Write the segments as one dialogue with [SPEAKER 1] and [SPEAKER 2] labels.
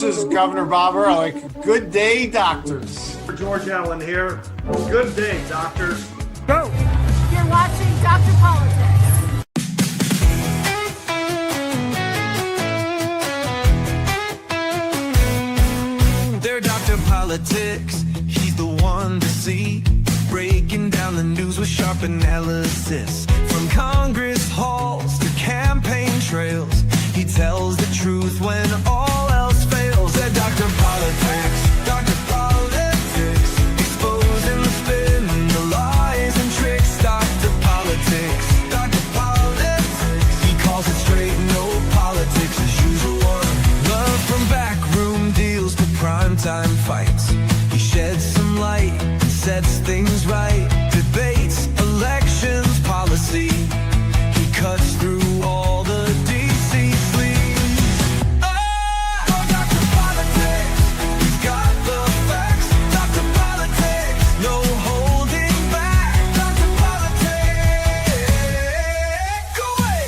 [SPEAKER 1] This is Governor Bobber. I like good day, doctors.
[SPEAKER 2] George Allen here. Good day, doctors.
[SPEAKER 3] Go!
[SPEAKER 4] You're watching Dr. Politics.
[SPEAKER 3] They're Dr. Politics. He's the one to see. Breaking down the news with sharp analysis. From Congress halls to campaign trails, he tells the truth when all else fails. They're Dr. Politics. Dr. Politics. Exposing the spin, the lies and tricks. Dr. Politics. Dr. Politics. He calls it straight, no politics as usual. Love from backroom deals to primetime fights. He sheds some light and sets things right. Debates, elections, policy. He cuts through all the DC sleaze. Oh, Dr. Politics. He's got the facts. Dr. Politics. No holding back. Dr. Politics. Go away.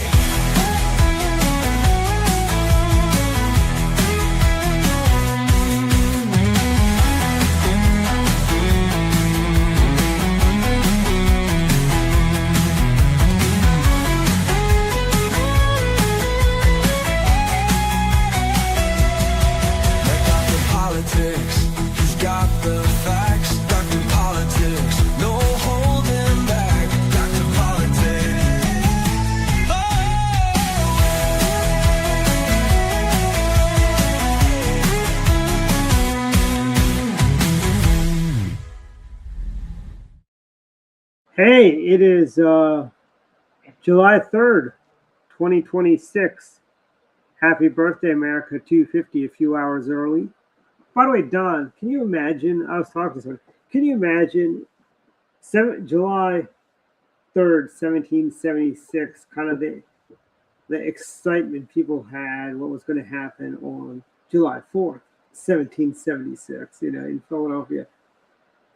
[SPEAKER 3] Dr. Politics, he's got the facts. Dr. Politics, no holding back. Dr. Politics.
[SPEAKER 5] Hey, it is July 3rd, 2026. Happy birthday, America 250, a few hours early. By the way, Don, can you imagine? I was talking to someone. Can you imagine July 3rd, 1776, kind of the excitement people had, what was going to happen on July 4th, 1776, in Philadelphia.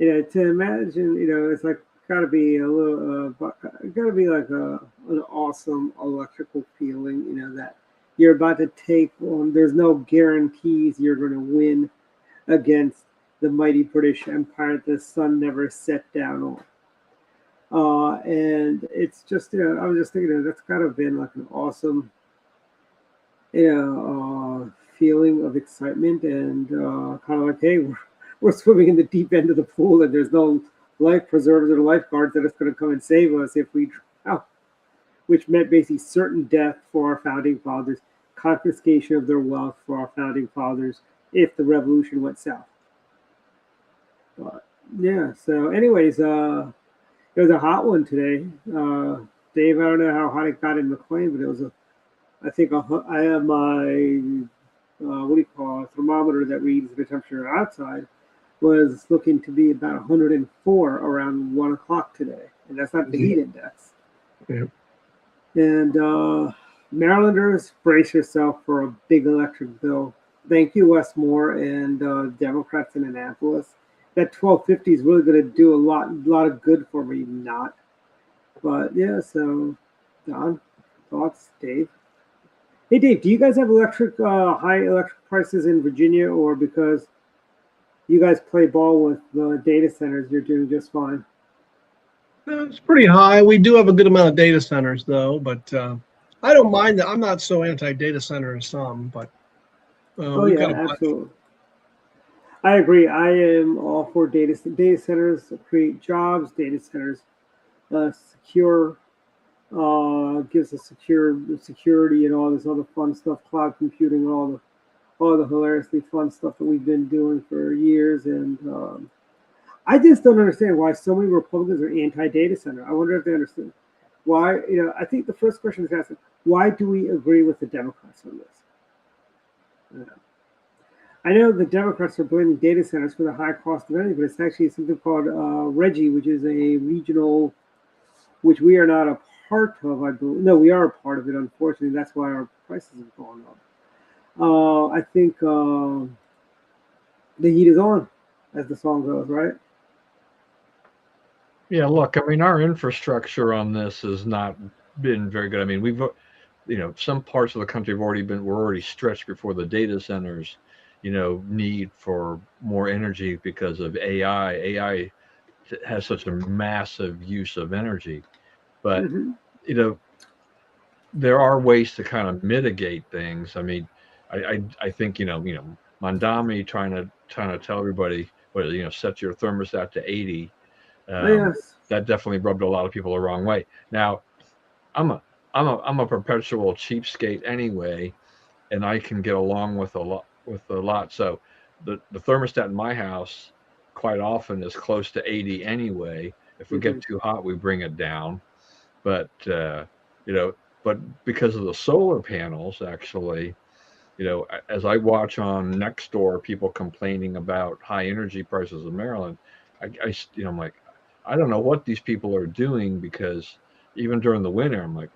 [SPEAKER 5] To imagine, it's like, got to be a little, got to be like an awesome electrical feeling, that you're about to take on. There's no guarantees you're going to win against the mighty British Empire that the sun never set down on. And it's just, I was just thinking that's got to have been like an awesome, feeling of excitement and kind of like, hey, we're swimming in the deep end of the pool and there's no life preservers or lifeguards that is going to come and save us if we drown, which meant basically certain death for our founding fathers, confiscation of their wealth for our founding fathers if the revolution went south. But yeah, so anyways, it was a hot one today. Dave, I don't know how hot it got in McLean, but it was I have my thermometer that reads the temperature outside was looking to be about 104 around 1 o'clock today, and that's not the heat index.
[SPEAKER 6] Yeah.
[SPEAKER 5] And Marylanders, brace yourself for a big electric bill. Thank you, Westmore and Democrats in Annapolis. That 1250 is really going to do a lot of good for me. Not, but yeah. So, Don, thoughts, Dave? Hey, Dave, do you guys have high electric prices in Virginia, or because you guys play ball with the data centers, you're doing just fine?
[SPEAKER 6] It's pretty high. We do have a good amount of data centers, though, but I don't mind that. I'm not so anti-data center as some, but
[SPEAKER 5] yeah, absolutely. I agree. I am all for data centers create jobs. Data centers secure, gives us security and all this other fun stuff, cloud computing, and all the hilariously fun stuff that we've been doing for years. And I just don't understand why so many Republicans are anti-data center. I wonder if they understand why. I think the first question is asked, why do we agree with the Democrats on this? I know the Democrats are blaming data centers for the high cost of energy, but it's actually something called RGGI, which is a regional, which we are not a part of, I believe. No, we are a part of it, unfortunately. That's why our prices have gone up. I think the heat is on, as the song goes, right?
[SPEAKER 7] Yeah, look, I mean, our infrastructure on this has not been very good. I mean, we've, some parts of the country were already stretched before the data centers. need for more energy because of AI. AI has such a massive use of energy, but
[SPEAKER 5] Hmm.
[SPEAKER 7] you know there are ways to kind of mitigate things. I mean, I think Mandami trying to tell everybody, well, set your thermostat to 80.
[SPEAKER 5] Oh,
[SPEAKER 7] Um,
[SPEAKER 5] yes.
[SPEAKER 7] that definitely rubbed a lot of people the wrong way. Now, I'm a I'm a perpetual cheapskate anyway, and I can get along with a lot. So the thermostat in my house quite often is close to 80 anyway. If we
[SPEAKER 5] Hmm.
[SPEAKER 7] get too hot, we bring it down. But you know, but because of the solar panels, actually, as I watch on Nextdoor, people complaining about high energy prices in Maryland, I'm like, I don't know what these people are doing because even during the winter, I'm like,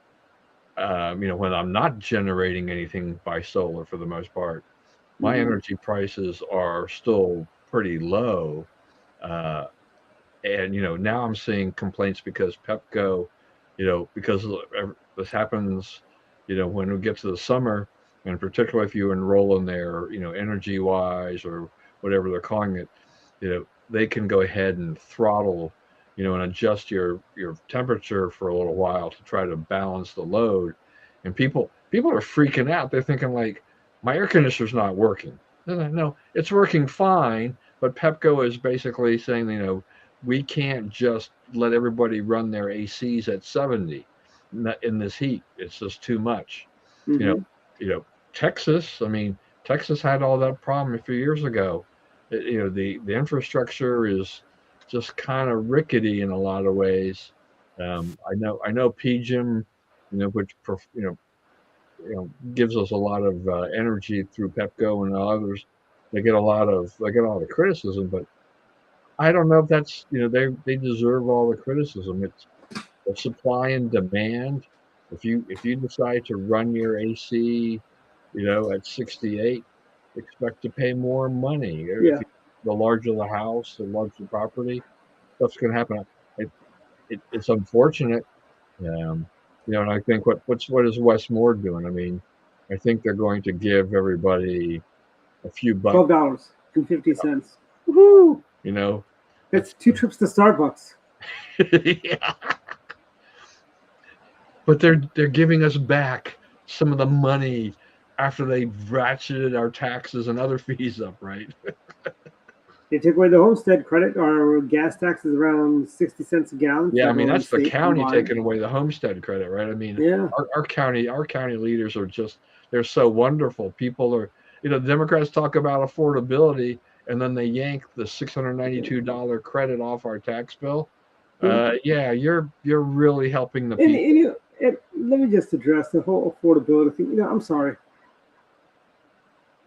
[SPEAKER 7] when I'm not generating anything by solar for the most part, my
[SPEAKER 5] Hmm.
[SPEAKER 7] energy prices are still pretty low. Uh, and now I'm seeing complaints because Pepco, because this happens, when we get to the summer, and particularly if you enroll in their, energy wise or whatever they're calling it, they can go ahead and throttle, and adjust your temperature for a little while to try to balance the load. And people are freaking out. They're thinking like, my air conditioner's not working. No, it's working fine, but Pepco is basically saying, we can't just let everybody run their ACs at 70 in this heat. It's just too much. You know,
[SPEAKER 5] Hmm.
[SPEAKER 7] Texas. I mean, Texas had all that problem a few years ago. The infrastructure is just kind of rickety in a lot of ways. I know PGIM, which gives us a lot of energy through Pepco and others. They get a lot of criticism, but I don't know if that's they deserve all the criticism. It's the supply and demand. If you decide to run your AC, at 68, expect to pay more money. If
[SPEAKER 5] Yeah.
[SPEAKER 7] you, the larger the house, the larger the property, stuff's going to happen. It's unfortunate, and I think what is Westmore doing? I mean, I think they're going to give everybody a few bucks.
[SPEAKER 5] $12.50.
[SPEAKER 7] Woohoo! That's
[SPEAKER 5] That's 2 trips to Starbucks.
[SPEAKER 7] yeah. But they're giving us back some of the money after they ratcheted our taxes and other fees up, right?
[SPEAKER 5] They took away the homestead credit. Our gas tax is around 60 cents a gallon,
[SPEAKER 7] Yeah, I mean
[SPEAKER 5] federal and
[SPEAKER 7] that's the
[SPEAKER 5] state
[SPEAKER 7] county
[SPEAKER 5] combined.
[SPEAKER 7] taking away the homestead credit, right? I mean,
[SPEAKER 5] Yeah.
[SPEAKER 7] our county leaders are just they're so wonderful. People are, the Democrats talk about affordability, and then they yank the $692 credit off our tax bill.
[SPEAKER 5] Yeah.
[SPEAKER 7] Yeah, you're really helping the
[SPEAKER 5] And,
[SPEAKER 7] people.
[SPEAKER 5] let me just address the whole affordability thing. I'm sorry.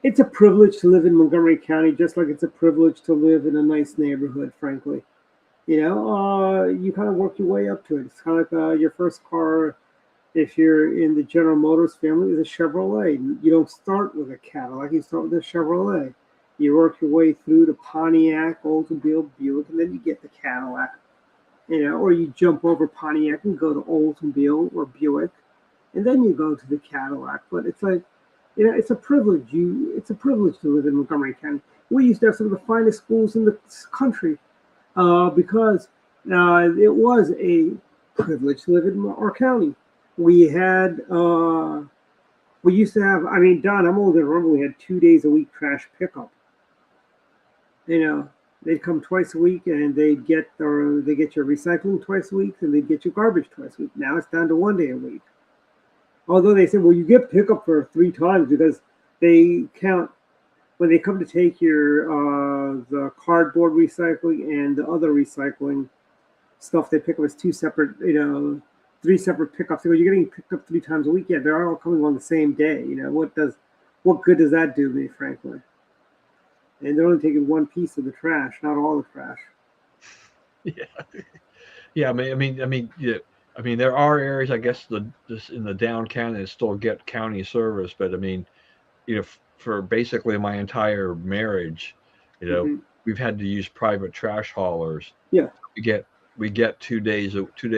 [SPEAKER 5] It's a privilege to live in Montgomery County, just like it's a privilege to live in a nice neighborhood, frankly. You kind of work your way up to it. It's kind of like your first car, if you're in the General Motors family, is a Chevrolet. You don't start with a Cadillac, you start with a Chevrolet. You work your way through the Pontiac, Oldsmobile, Buick, and then you get the Cadillac. Or you jump over Pontiac and go to Oldsmobile or Buick, and then you go to the Cadillac. But it's like, it's a privilege. It's a privilege to live in Montgomery County. We used to have some of the finest schools in the country because it was a privilege to live in our county. We used to have. I mean, Don, I'm old and remember we had 2 days a week trash pickup. You know, they'd come twice a week and they get your recycling twice a week and they'd get your garbage twice a week. Now it's down to 1 day a week. Although they said, well, you get pickup for 3 times because they count when they come to take your the cardboard recycling and the other recycling stuff. They pick up as 2 separate, 3 separate pickups. So you're getting picked up 3 times a week. Yeah, they're all coming on the same day. What good does that do me, frankly? And they're only taking one piece of the trash, not all the trash.
[SPEAKER 7] Yeah. Yeah, yeah. I mean, there are areas, I guess, just in the down county that still get county service, but I mean, for basically my entire marriage, you know,
[SPEAKER 5] Hmm.
[SPEAKER 7] we've had to use private trash haulers.
[SPEAKER 5] Yeah,
[SPEAKER 7] We get 2 day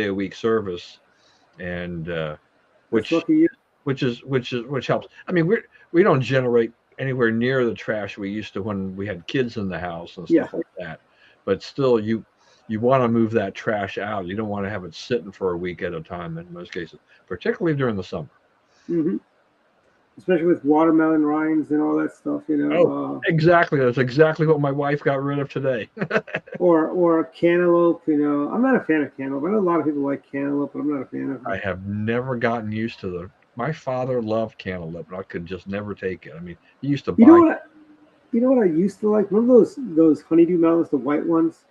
[SPEAKER 7] a week service, and
[SPEAKER 5] that's
[SPEAKER 7] which
[SPEAKER 5] lucky you.
[SPEAKER 7] which helps. I mean, we don't generate anywhere near the trash we used to when we had kids in the house and
[SPEAKER 5] Yeah.
[SPEAKER 7] stuff like that. But still, you want to move that trash out. You don't want to have it sitting for a week at a time in most cases, particularly during the summer.
[SPEAKER 5] Hmm. Especially with watermelon rinds and all that stuff,
[SPEAKER 7] Oh, exactly. That's exactly what my wife got rid of today.
[SPEAKER 5] or cantaloupe. I'm not a fan of cantaloupe. I know a lot of people like cantaloupe, but I'm not a fan of
[SPEAKER 7] I
[SPEAKER 5] it.
[SPEAKER 7] have never gotten used to my father loved cantaloupe, and I could just never take it. I mean, he used to
[SPEAKER 5] You know
[SPEAKER 7] buy.
[SPEAKER 5] what? You know what I used to like? Remember those honeydew melons, the white ones?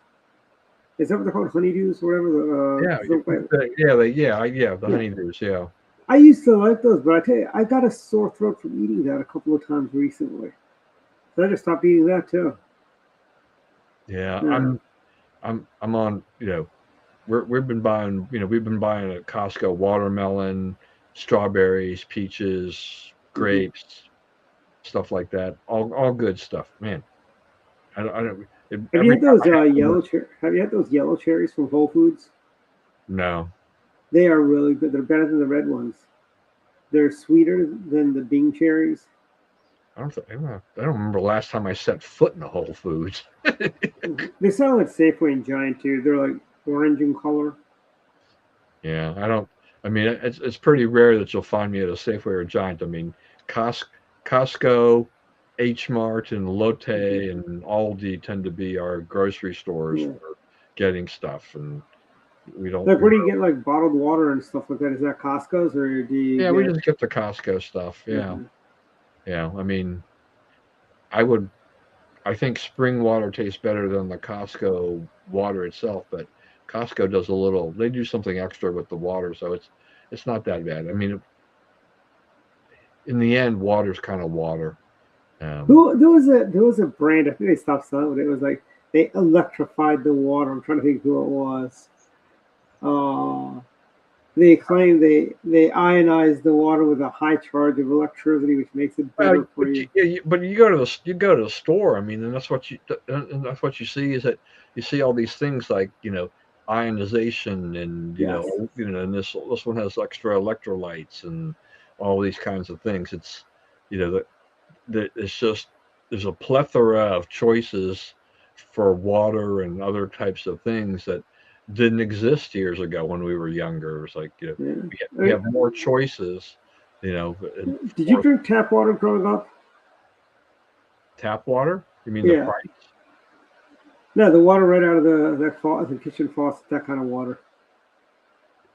[SPEAKER 5] Is that what they're called, honeydews or whatever?
[SPEAKER 7] Yeah,
[SPEAKER 5] The white-
[SPEAKER 7] the
[SPEAKER 5] yeah.
[SPEAKER 7] honeydews, yeah.
[SPEAKER 5] I used to like those, but I tell you, I got a sore throat from eating that a couple of times recently. So I just stopped eating that too.
[SPEAKER 7] Yeah,
[SPEAKER 5] Yeah.
[SPEAKER 7] I'm on, we've been buying, at Costco watermelon, strawberries, peaches,
[SPEAKER 5] Mhm.
[SPEAKER 7] grapes, stuff like that. All good stuff, man. I don't
[SPEAKER 5] Have you
[SPEAKER 7] every
[SPEAKER 5] had
[SPEAKER 7] time
[SPEAKER 5] those
[SPEAKER 7] I have
[SPEAKER 5] yellow Have you had those yellow cherries from Whole Foods?
[SPEAKER 7] no.
[SPEAKER 5] They are really good. They're better than the red ones. They're sweeter than the Bing cherries.
[SPEAKER 7] I don't remember the last time I set foot in a Whole Foods.
[SPEAKER 5] They sell at Safeway and Giant too. They're like orange in color.
[SPEAKER 7] Yeah, I don't. I mean, it's pretty rare that you'll find me at a Safeway or Giant. I mean, Costco, H Mart, and Lotte and Aldi tend to be our grocery stores
[SPEAKER 5] Yeah.
[SPEAKER 7] for getting stuff, and we don't.
[SPEAKER 5] Like, where do you get like bottled water and stuff like that? Is that Costco's or do you
[SPEAKER 7] Yeah, we
[SPEAKER 5] get?
[SPEAKER 7] just get the Costco stuff. Yeah,
[SPEAKER 5] Mhm.
[SPEAKER 7] yeah. I mean, I would. I think spring water tastes better than the Costco water itself, but Costco does a little. They do something extra with the water, so it's not that bad. I mean, in the end, water's kind of water.
[SPEAKER 5] There was a brand. I think they stopped selling it. It was like they electrified the water. I'm trying to think who it was. Uh, they claim they ionize the water with a high charge of electricity, which makes it better for
[SPEAKER 7] But
[SPEAKER 5] you.
[SPEAKER 7] you go to the store. I mean, and that's what you see is that you see all these things like ionization and
[SPEAKER 5] Yes.
[SPEAKER 7] and this one has extra electrolytes and all these kinds of things. It's that it's just there's a plethora of choices for water and other types of things that didn't exist years ago when we were younger. It was like
[SPEAKER 5] Yeah.
[SPEAKER 7] we have more choices. And
[SPEAKER 5] Did you
[SPEAKER 7] more
[SPEAKER 5] drink tap water growing up?
[SPEAKER 7] tap water. You mean the
[SPEAKER 5] Yeah.
[SPEAKER 7] price?
[SPEAKER 5] No, the water right out of the kitchen faucet, that kind of water.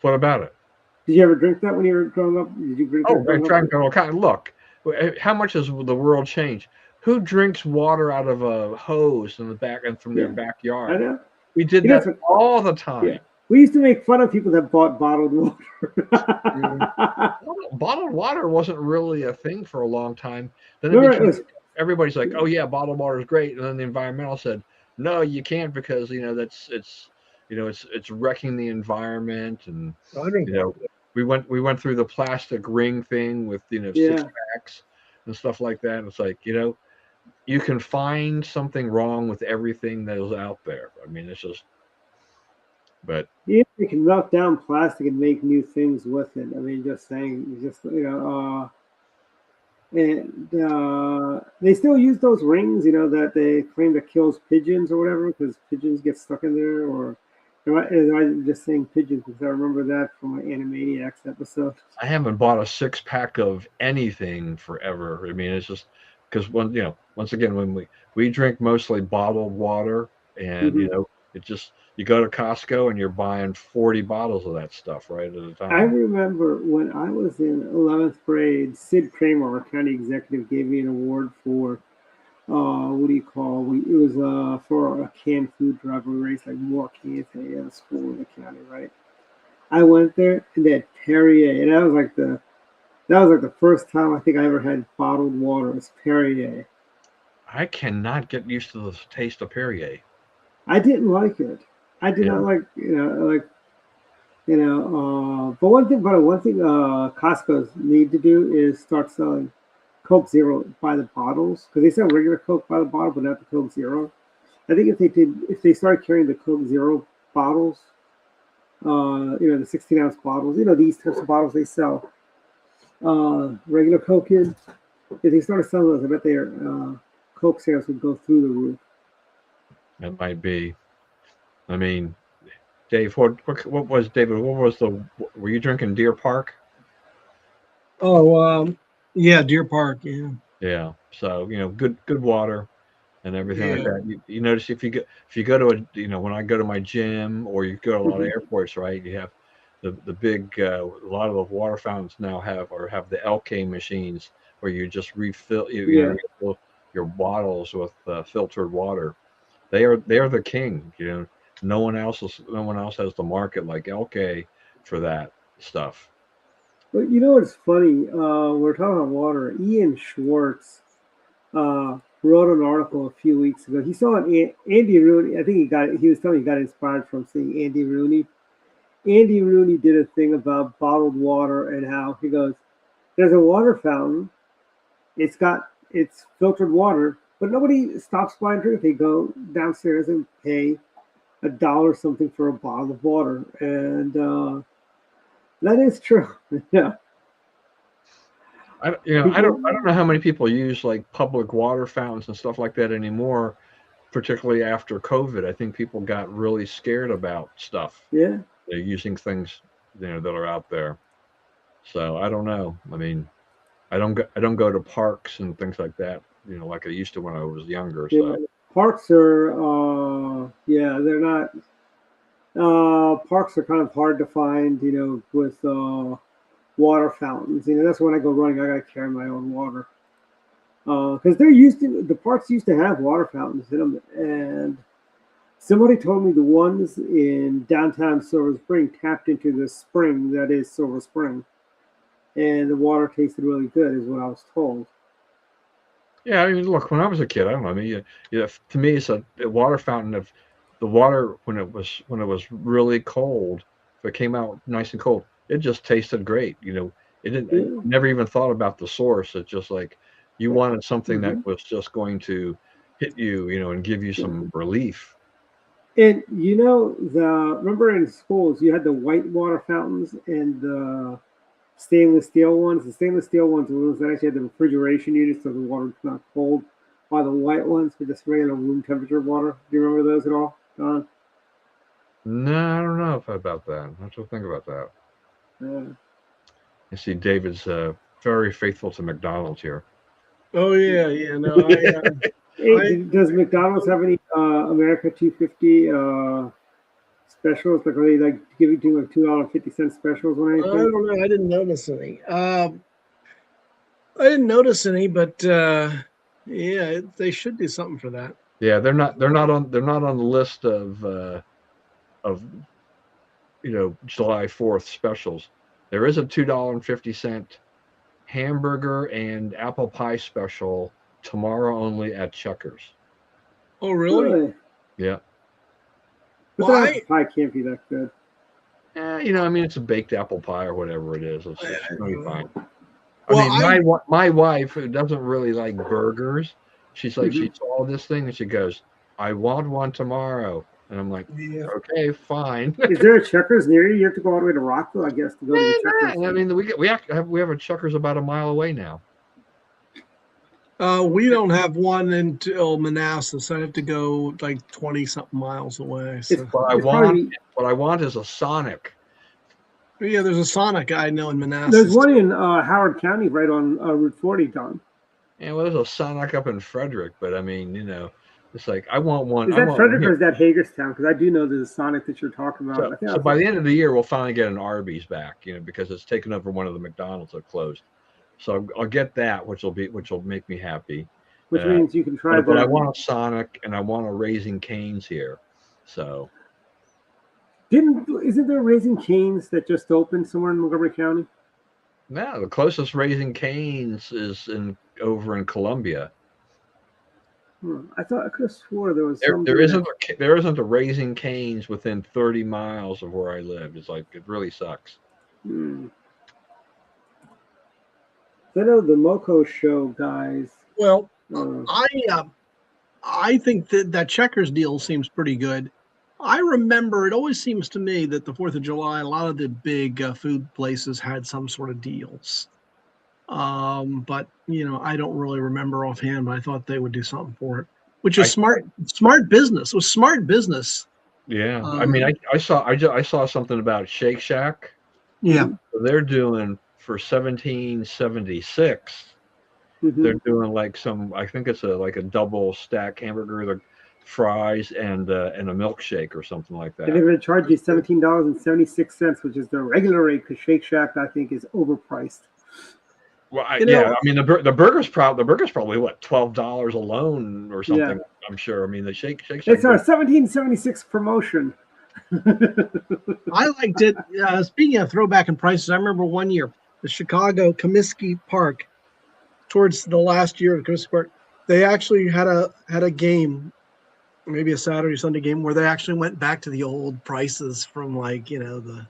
[SPEAKER 7] What about it?
[SPEAKER 5] Did you ever drink that when you were growing up? Did you drink that
[SPEAKER 7] Oh,
[SPEAKER 5] growing up?
[SPEAKER 7] trying to kind of look. How much has the world changed? Who drinks water out of a hose in the back and from their
[SPEAKER 5] Yeah, I
[SPEAKER 7] backyard?
[SPEAKER 5] know.
[SPEAKER 7] We did
[SPEAKER 5] You know,
[SPEAKER 7] that all the
[SPEAKER 5] yeah.
[SPEAKER 7] time.
[SPEAKER 5] We used to make fun of people that bought bottled water.
[SPEAKER 7] Bottled water wasn't really a thing for a long time. Then it
[SPEAKER 5] Remember, it
[SPEAKER 7] became
[SPEAKER 5] was
[SPEAKER 7] everybody's like, "Oh yeah, bottled water is great," and then the environmental said, "No, you can't because it's wrecking the environment." And
[SPEAKER 6] I drink
[SPEAKER 7] you
[SPEAKER 6] bottled
[SPEAKER 7] know, we went through the plastic ring thing with six
[SPEAKER 5] yeah.
[SPEAKER 7] packs and stuff like that. And it's like you can find something wrong with everything that is out there. I mean, it's just, but
[SPEAKER 5] Yeah, they can melt down plastic and make new things with it. I mean, just saying, and they still use those rings, that they claim that kills pigeons or whatever, because pigeons get stuck in there. Or am I just saying pigeons because I remember that from my Animaniacs episode.
[SPEAKER 7] I haven't bought a six pack of anything forever. I mean, it's just because once again, when we drink mostly bottled water, and
[SPEAKER 5] Hmm.
[SPEAKER 7] it just you go to Costco and you're buying 40 bottles of that stuff right at a
[SPEAKER 5] I
[SPEAKER 7] time.
[SPEAKER 5] remember when I was in 11th grade, Sid Kramer, our county executive, gave me an award for what do you call? It was for a canned food drive. We raised like more cans than any other school in the county, right? I went there and they had Perrier, and that was like the first time I think I ever had bottled water. It was Perrier.
[SPEAKER 7] I cannot get used to the taste of Perrier.
[SPEAKER 5] I didn't like it. I did
[SPEAKER 7] Yeah,
[SPEAKER 5] not like but one thing Costco's need to do is start selling Coke Zero by the bottles, because they sell regular Coke by the bottle, but not the Coke Zero. I think if they started carrying the Coke Zero bottles, the 16-ounce bottles, these types of bottles they sell regular Coke in, If they started selling those, I bet their Coke sales would go through the roof.
[SPEAKER 7] That might be. I mean, Dave, what was David? What was the? Were you drinking Deer Park?
[SPEAKER 6] Oh, yeah, Deer Park. Yeah.
[SPEAKER 7] Yeah. So good water and everything like
[SPEAKER 6] Yeah.
[SPEAKER 7] that. You notice if you go to when I go to my gym or you go to a lot of airports, right? You have the big a lot of the water fountains now have the LK machines where you just refill refill your bottles with filtered water. They are the king. No one else has the market like LK for that stuff.
[SPEAKER 5] But you know what's funny? We're talking about water. Ian Schwartz wrote an article a few weeks ago. He saw Andy Rooney. I think he was telling me he got inspired from seeing Andy Rooney. Andy Rooney did a thing about bottled water and how he goes, there's a water fountain. It's filtered water, but nobody stops by and drink. They go downstairs and pay $1 something for a bottle of water, and that is true. Yeah.
[SPEAKER 7] I don't know how many people use like public water fountains and stuff like that anymore, particularly after COVID. I think people got really scared about stuff.
[SPEAKER 5] Yeah.
[SPEAKER 7] They're using things that are out there. So I don't know. I mean, I don't go to parks and things like that, like I used to when I was younger.
[SPEAKER 5] Yeah.
[SPEAKER 7] So
[SPEAKER 5] Parks are they're not parks are kind of hard to find, with water fountains. That's when I go running, I gotta carry my own water. Because the parks used to have water fountains in them, and somebody told me the ones in downtown Silver Spring tapped into the spring that is Silver Spring, and the water tasted really good, is what I was told.
[SPEAKER 7] yeah, I mean, look, when I was a kid, I don't know. I mean, to me, it's a water fountain of the water when it was really cold. If it came out nice and cold, it just tasted great. It didn't.
[SPEAKER 5] Yeah.
[SPEAKER 7] I never even thought about the source. It's just like you wanted something that
[SPEAKER 5] Mm-hmm.
[SPEAKER 7] was just going to hit you, and give you some relief.
[SPEAKER 5] And remember in schools you had the white water fountains and the stainless steel ones. The stainless steel ones were the ones that actually had the refrigeration units so the water was not cold, while the white ones were just regular room temperature water. Do you remember those at all, Don?
[SPEAKER 7] No, I don't know about that. I have to think about that.
[SPEAKER 5] Yeah.
[SPEAKER 7] I see David's very faithful to McDonald's here.
[SPEAKER 6] Oh yeah, yeah. No,
[SPEAKER 5] Hey, does McDonald's have any America 250 specials? Like, are they like doing like $2.50 specials or
[SPEAKER 6] I
[SPEAKER 5] anything?
[SPEAKER 6] don't know. I didn't notice any. But yeah, they should do something for that.
[SPEAKER 7] Yeah, they're not on the list of July 4th specials. There is a $2.50 hamburger and apple pie special tomorrow only at Checkers.
[SPEAKER 6] Oh really?
[SPEAKER 5] Really?
[SPEAKER 7] Yeah.
[SPEAKER 5] But
[SPEAKER 6] Well,
[SPEAKER 5] the apple pie can't be that good.
[SPEAKER 7] I mean, it's a baked apple pie or whatever it is. It's gonna be fine.
[SPEAKER 6] Well,
[SPEAKER 7] I mean, my wife, who doesn't really like burgers, she's like,
[SPEAKER 5] Mm-hmm.
[SPEAKER 7] she saw this thing and she goes, "I want one tomorrow." And I'm like,
[SPEAKER 6] yeah.
[SPEAKER 7] "Okay, fine."
[SPEAKER 5] Is there a Checkers near you? You have to go all the way to Rockville, I guess, to go to the Checkers.
[SPEAKER 7] I mean, we have a Checkers about a mile away now.
[SPEAKER 6] We don't have one until Manassas. I have to go like 20 something miles away. So.
[SPEAKER 7] What I want is a Sonic.
[SPEAKER 6] Yeah, there's a Sonic I know in Manassas.
[SPEAKER 5] There's one in Howard County right on Route 40, Don.
[SPEAKER 7] Yeah, well, there's a Sonic up in Frederick, but I mean, it's like I want one.
[SPEAKER 5] Is that Frederick or is that Hagerstown? Because I do know there's a Sonic that you're talking about.
[SPEAKER 7] So by the end of the year, we'll finally get an Arby's back, because it's taken over one of the McDonald's that closed. So I'll get that, which will make me happy.
[SPEAKER 5] Which means you can try.
[SPEAKER 7] But I want a Sonic and I want a Raising Cane's here. So.
[SPEAKER 5] Isn't there Raising Cane's that just opened somewhere in Montgomery County?
[SPEAKER 7] No, the closest Raising Cane's is over in Columbia.
[SPEAKER 5] I could have swore there was.
[SPEAKER 7] There isn't a Raising Cane's within 30 miles of where I live. It's like it really sucks.
[SPEAKER 5] I know the Moco show guys.
[SPEAKER 6] Well, I think that Checkers deal seems pretty good. I remember it always seems to me that the 4th of July, a lot of the big food places had some sort of deals. But I don't really remember offhand. But I thought they would do something for it, which was smart business. It was smart business.
[SPEAKER 7] Yeah, I mean, I saw something about Shake Shack.
[SPEAKER 6] Yeah.
[SPEAKER 7] So they're doing for 1776.
[SPEAKER 5] Mhm.
[SPEAKER 7] They're doing like I think it's like a double stack hamburger, the fries and a milkshake or something like
[SPEAKER 5] And they're
[SPEAKER 7] that.
[SPEAKER 5] going to charge you $17.76, which is the regular rate, because Shake Shack, I think, is overpriced.
[SPEAKER 7] Well,
[SPEAKER 6] You know-
[SPEAKER 7] yeah, I mean the burger's probably what, $12 alone or something.
[SPEAKER 5] Yeah.
[SPEAKER 7] I'm sure. I mean the Shake Shack.
[SPEAKER 5] It's our 1776 promotion.
[SPEAKER 6] I liked it. Speaking of throwback and prices, I remember one year, the Chicago Comiskey Park, towards the last year of Comiskey Park, they actually had a game, maybe a Saturday, Sunday game, where they actually went back to the old prices from the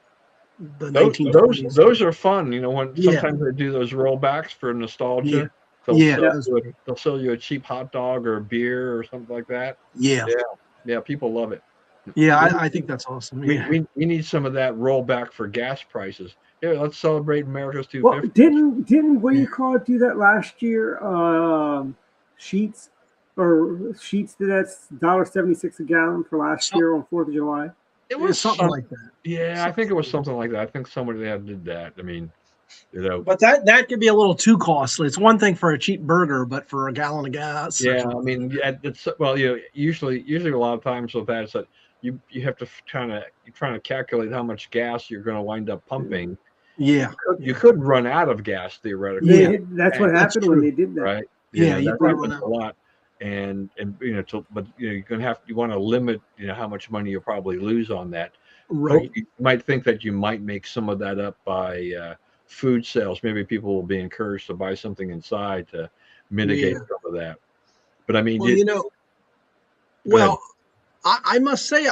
[SPEAKER 7] Those
[SPEAKER 6] 1920s.
[SPEAKER 7] those are fun. When
[SPEAKER 6] Yeah.
[SPEAKER 7] sometimes they do those rollbacks for nostalgia.
[SPEAKER 6] Yeah.
[SPEAKER 7] They'll sell you a cheap hot dog or a beer or something like that.
[SPEAKER 6] Yeah.
[SPEAKER 7] Yeah, people love it.
[SPEAKER 6] Yeah, I think that's awesome. Yeah.
[SPEAKER 7] We need some of that rollback for gas prices. Here, let's celebrate America's
[SPEAKER 5] Well,
[SPEAKER 7] 250.
[SPEAKER 5] didn't what do you call it do that last year? Sheets did that $1.76 a gallon for last year on 4th of July.
[SPEAKER 7] It
[SPEAKER 6] was something like that.
[SPEAKER 7] Yeah, I think it was something like that. I think somebody did that. I mean,
[SPEAKER 6] But that could be a little too costly. It's one thing for a cheap burger, but for a gallon of gas.
[SPEAKER 7] yeah, I mean, it's usually a lot of times with that, it's that you have to you're trying to calculate how much gas you're going to wind up pumping.
[SPEAKER 6] Yeah.
[SPEAKER 7] You could run out of gas theoretically.
[SPEAKER 5] That's what happened when they did that.
[SPEAKER 7] Right.
[SPEAKER 6] Yeah,
[SPEAKER 7] that
[SPEAKER 6] you probably
[SPEAKER 7] happens
[SPEAKER 6] run
[SPEAKER 7] a lot. And but you're gonna you want to limit how much money you'll probably lose on that.
[SPEAKER 6] Right.
[SPEAKER 7] You might think that you might make some of that up by food sales. Maybe people will be encouraged to buy something inside to mitigate some of that. But I mean,
[SPEAKER 6] I must say,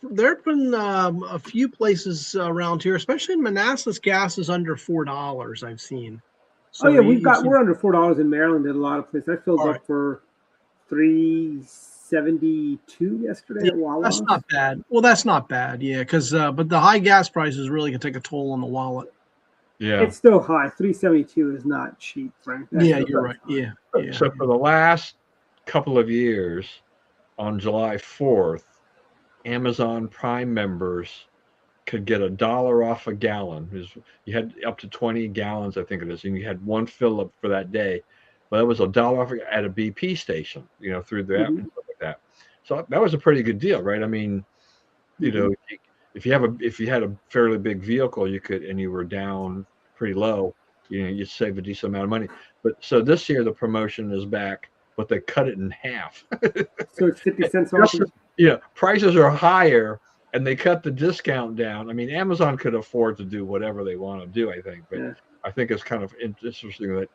[SPEAKER 6] there have been a few places around here, especially in Manassas, gas is under $4. I've seen. So
[SPEAKER 5] we're under $4 in Maryland at a lot of places. I filled up for $3.72 yesterday at Wawa.
[SPEAKER 6] That's not bad. Well, that's not bad, yeah, because but the high gas prices really can take a toll on the wallet.
[SPEAKER 7] Yeah,
[SPEAKER 5] it's still high. $3.72 is not cheap, Frank.
[SPEAKER 6] You're right. Yeah.
[SPEAKER 7] So for the last couple of years, on July 4th, Amazon Prime members could get $1 off a gallon. You had up to 20 gallons, I think it is, and you had one fill up for that day. But it was $1 off at a BP station, through the app and stuff like that. So that was a pretty good deal, right? I mean, if you had a fairly big vehicle, and you were down pretty low, you'd save a decent amount of money. But so this year the promotion is back, but they cut it in half.
[SPEAKER 5] So it's 50 cents off.
[SPEAKER 7] Prices are higher, and they cut the discount down. I mean, Amazon could afford to do whatever they want to do, I think. But I think it's kind of interesting that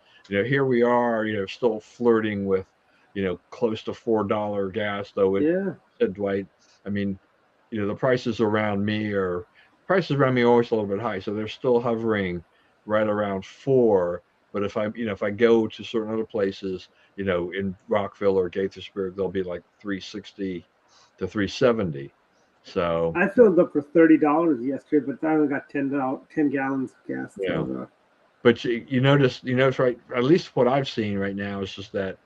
[SPEAKER 7] here we are, still flirting with, close to $4 gas, though. Said Dwight. I mean, the prices around me are always a little bit high, so they're still hovering right around 4. But if I go to certain other places, in Rockville or Gaithersburg, they'll be like $3.60 to $3.70. So
[SPEAKER 5] I filled up for $30 yesterday, but I only got 10 gallons of gas.
[SPEAKER 7] Yeah. But you notice right, at least what I've seen right now is just that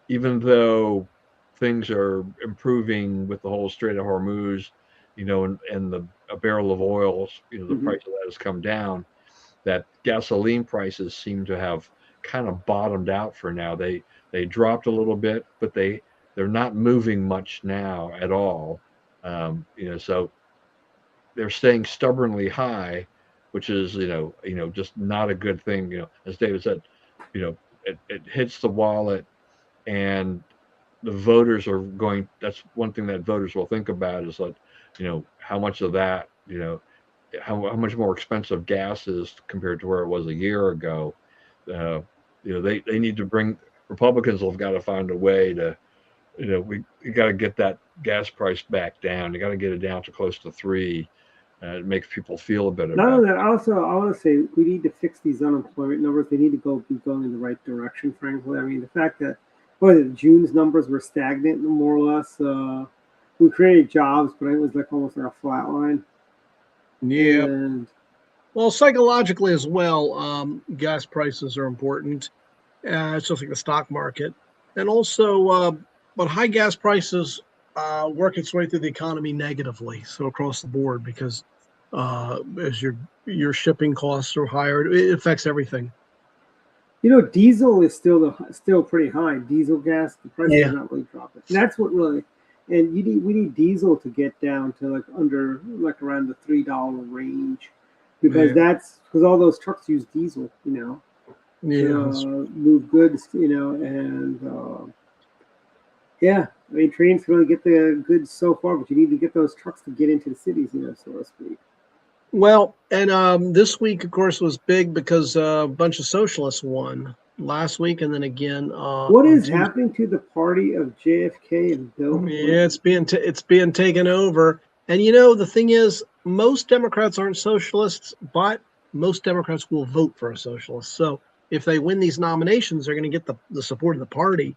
[SPEAKER 7] even though things are improving with the whole Strait of Hormuz, and a barrel of oil, the price of that has come down, that gasoline prices seem to have kind of bottomed out for now. They dropped a little bit, but they're not moving much now at all. So they're staying stubbornly high, which is just not a good thing. As David said, it hits the wallet, and the voters are going. That's one thing that voters will think about is like, how much of that, how much more expensive gas is compared to where it was a year ago. They need to bring. Republicans have got to find a way to, we got to get that gas price back down. You got to get it down to close to 3. It makes people feel a bit
[SPEAKER 5] Not
[SPEAKER 7] about
[SPEAKER 5] only that, also I want to say we need to fix these unemployment numbers. They need to be going in the right direction. Frankly, I mean the fact that June's numbers were stagnant more or less. We created jobs, but it was like almost like a flat line.
[SPEAKER 6] Yeah.
[SPEAKER 5] And
[SPEAKER 6] Well, psychologically as well, gas prices are important. It's just like the stock market, and also, but high gas prices work its way through the economy negatively, so across the board, because as your shipping costs are higher, it affects everything.
[SPEAKER 5] Diesel is still pretty high. Diesel gas, the price
[SPEAKER 6] Yeah.
[SPEAKER 5] is not really dropping. And that's what really, and we need diesel to get down to around the $3 range, because because all those trucks use diesel, to move goods, and yeah, I mean trains can really get the goods so far, but you need to get those trucks to get into the cities, so to speak.
[SPEAKER 6] Well, and this week, of course, was big because a bunch of socialists won last week, and then again.
[SPEAKER 5] What is happening to the party of JFK and Bill Clinton?
[SPEAKER 6] Yeah, it's being taken over. And the thing is, most Democrats aren't socialists, but most Democrats will vote for a socialist. So if they win these nominations, they're going to get the support of the party.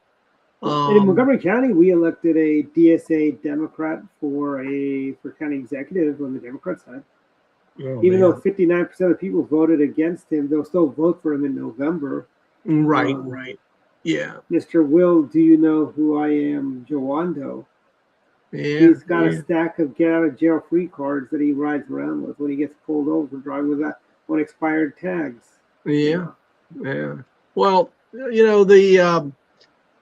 [SPEAKER 5] And in Montgomery County, we elected a DSA Democrat for county executive on the Democrat side. Even though 59% of people voted against him, they'll still vote for him in November.
[SPEAKER 6] Right. Yeah.
[SPEAKER 5] Mr. Will, do you know who I am, Jawando?
[SPEAKER 6] Yeah.
[SPEAKER 5] He's got a stack of get out of jail free cards that he rides around with when he gets pulled over for driving with that on expired tags.
[SPEAKER 6] Yeah. Well, the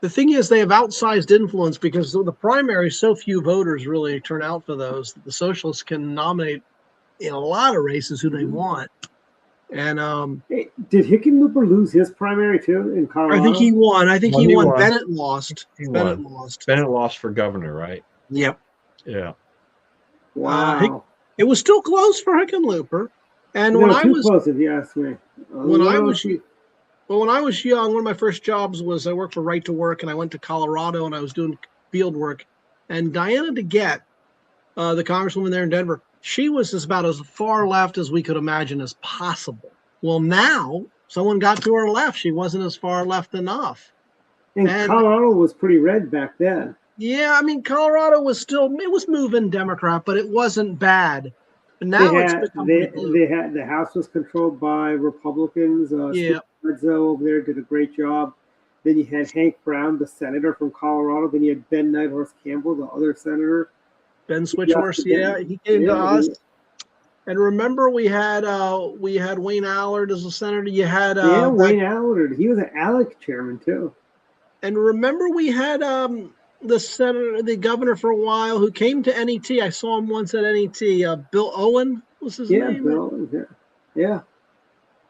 [SPEAKER 6] thing is, they have outsized influence because the primary, so few voters really turn out for those. The socialists can nominate in a lot of races who they want. And
[SPEAKER 5] hey, did Hickenlooper lose his primary too in Colorado?
[SPEAKER 6] I think he won. He won. Bennett lost.
[SPEAKER 7] Bennett lost for governor, right?
[SPEAKER 6] Yep.
[SPEAKER 7] Yeah.
[SPEAKER 5] Wow.
[SPEAKER 6] It was still close for Hickenlooper. And
[SPEAKER 5] when I was close, if you ask me.
[SPEAKER 6] When I was young, one of my first jobs was I worked for Right to Work, and I went to Colorado, and I was doing field work. And Diana DeGette, the congresswoman there in Denver, she was about as far left as we could imagine as possible. Well, now someone got to her left. She wasn't as far left enough.
[SPEAKER 5] And Colorado was pretty red back then.
[SPEAKER 6] Yeah, I mean, Colorado was moving Democrat, but it wasn't bad. Now
[SPEAKER 5] the House was controlled by Republicans. Rizzo over there did a great job. Then you had Hank Brown, the senator from Colorado. Then you had Ben Nighthorse Campbell, the other senator.
[SPEAKER 6] Ben Switchhorse, he came to us. And remember, we had Wayne Allard as a senator. You had
[SPEAKER 5] Wayne Allard. He was an ALEC chairman too.
[SPEAKER 6] And remember, we had the governor for a while who came to NET. I saw him once at NET. Bill Owen was his name.
[SPEAKER 5] Yeah, Bill Owen. Yeah.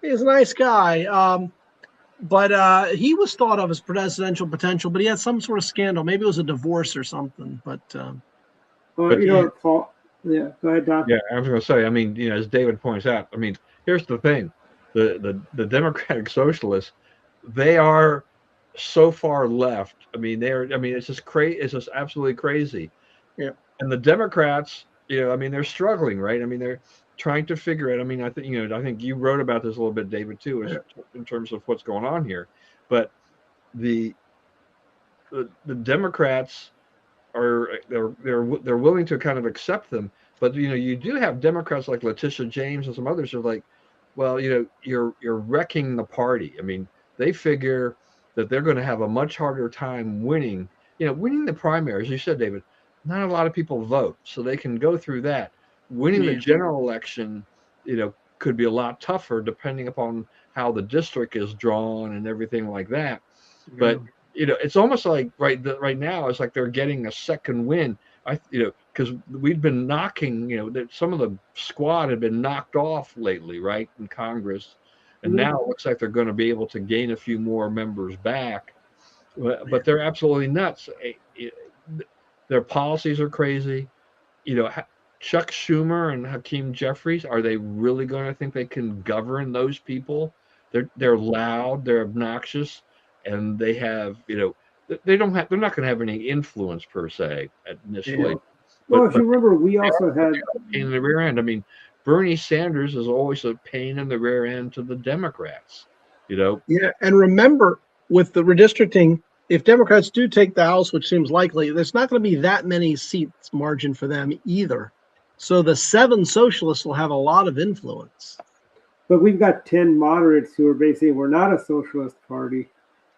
[SPEAKER 6] He's a nice guy. But he was thought of as presidential potential, but he had some sort of scandal. Maybe it was a divorce or something. But
[SPEAKER 5] Paul. Yeah, go ahead, Doc.
[SPEAKER 7] Yeah, I was going to say. I mean, as David points out, I mean, here's the thing: the Democratic Socialists, they are so far left. I mean, it's just crazy. It's just absolutely crazy.
[SPEAKER 6] Yeah.
[SPEAKER 7] And the Democrats, I mean, they're struggling, right? I mean, they're trying to figure it. I mean, I think you wrote about this a little bit, David, too, in terms of what's going on here. But the Democrats they're willing to kind of accept them, but you do have Democrats like Letitia James and some others who are like, well, you're wrecking the party. I mean, they figure that they're going to have a much harder time winning the primaries. You said, David, not a lot of people vote, so they can go through that. Winning the general election, could be a lot tougher depending upon how the district is drawn and everything like that. But it's almost like right now it's like they're getting a second win. Because we've been knocking, that some of the squad had been knocked off lately, right, in Congress, and now it looks like they're going to be able to gain a few more members back. But they're absolutely nuts. Their policies are crazy. Chuck Schumer and Hakeem Jeffries, are they really going to think they can govern those people? They're loud, they're obnoxious, and they have, they're not going to have any influence per se initially.
[SPEAKER 5] Yeah. Well, if you remember, we also had
[SPEAKER 7] in the rear end. I mean, Bernie Sanders is always a pain in the rear end to the Democrats.
[SPEAKER 6] Yeah, and remember, with the redistricting, if Democrats do take the House, which seems likely, there's not going to be that many seats margin for them either. So the 7 socialists will have a lot of influence.
[SPEAKER 5] But we've got 10 moderates who are basically, we're not a socialist party.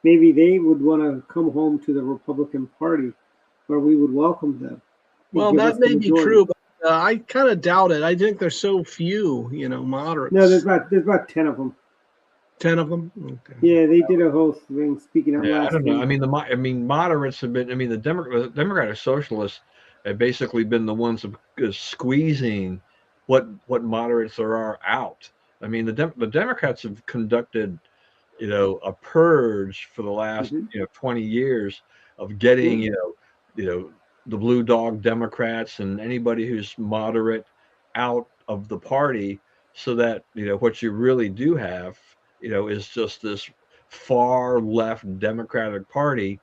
[SPEAKER 5] Maybe they would want to come home to the Republican Party, where we would welcome them.
[SPEAKER 6] Well, that may be true, but I kind of doubt it. I think there's so few, moderates.
[SPEAKER 5] No, there's about 10 of them.
[SPEAKER 6] 10 of them. Okay.
[SPEAKER 5] Yeah, they did a whole thing speaking out last
[SPEAKER 7] I don't know.
[SPEAKER 5] week.
[SPEAKER 7] I mean, moderates have been. I mean, the Democratic Socialists have basically been the ones squeezing what moderates there are out. I mean, the Democrats have conducted, a purge for the last 20 years of getting the blue dog Democrats and anybody who's moderate out of the party, so that what you really do have is just this far left Democratic Party,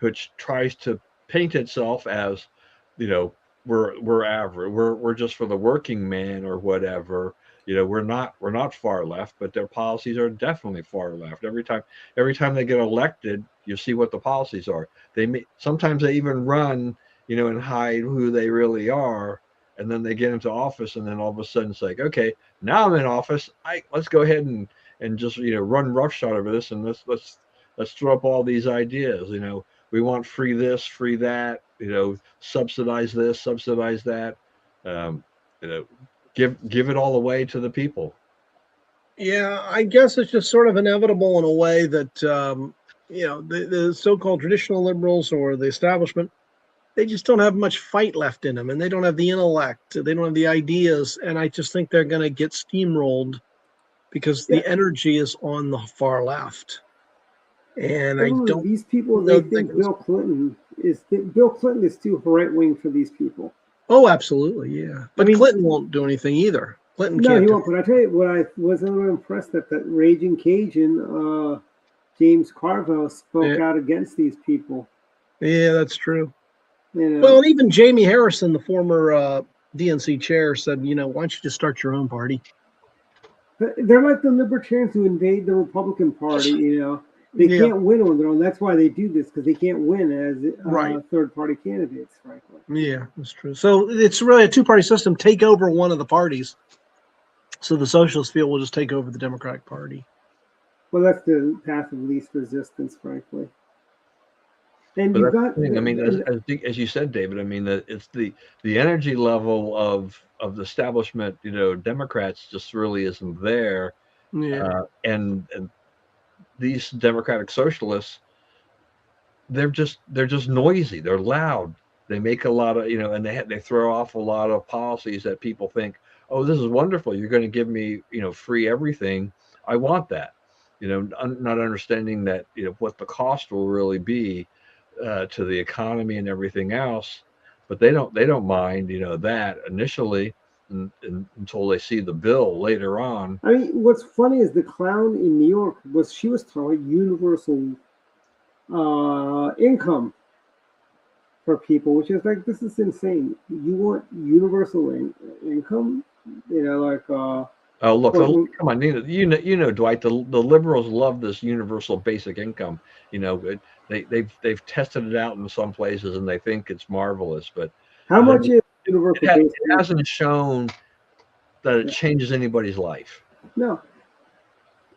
[SPEAKER 7] which tries to paint itself as we're average, we're just for the working man or whatever. We're not far left, but their policies are definitely far left. Every time they get elected, you see what the policies are. Sometimes they even run and hide who they really are, and then they get into office, and then all of a sudden it's like, okay, now I'm in office, let's go ahead and just run roughshod over this, and let's throw up all these ideas. We want free this, free that, subsidize this, subsidize that, give it all away to the people.
[SPEAKER 6] Yeah, I guess it's just sort of inevitable in a way that the so-called traditional liberals or the establishment, they just don't have much fight left in them, and they don't have the intellect, they don't have the ideas, and I just think they're going to get steamrolled because the energy is on the far left. And I don't.
[SPEAKER 5] These people, they think Bill Clinton is too right wing for these people.
[SPEAKER 6] Oh, absolutely, yeah. But Clinton won't do anything either. Clinton can't.
[SPEAKER 5] No, he won't. But I tell you what, I was a little impressed that Raging Cajun, James Carville, spoke out against these people.
[SPEAKER 6] Yeah, that's true. Well, even Jamie Harrison, the former DNC chair, said, why don't you just start your own party?
[SPEAKER 5] They're like the libertarians who invade the Republican Party, They can't win on their own. That's why they do this, because they can't win as third-party candidates, frankly.
[SPEAKER 6] Yeah, that's true. So it's really a two-party system. Take over one of the parties. So the socialists feel we'll just take over the Democratic Party.
[SPEAKER 5] Well, that's the path of least resistance, frankly. And
[SPEAKER 7] but
[SPEAKER 5] you've got,
[SPEAKER 7] as you said, David, that it's the energy level of the establishment, Democrats just really isn't there.
[SPEAKER 6] Yeah.
[SPEAKER 7] And these Democratic Socialists, they're just noisy. They're loud. They make a lot of, and they throw off a lot of policies that people think, oh, this is wonderful. You're going to give me, free everything. I want that. Not understanding that, what the cost will really be to the economy and everything else. But they don't mind, that initially until they see the bill later on.
[SPEAKER 5] What's funny is the clown in New York was talking universal income for people, which is like, this is insane. You want universal income?
[SPEAKER 7] Oh, look, come on, Dwight, the liberals love this universal basic income. They've tested it out in some places and they think it's marvelous, but
[SPEAKER 5] how much is universal basic income?
[SPEAKER 7] It hasn't shown that it changes anybody's life.
[SPEAKER 5] No.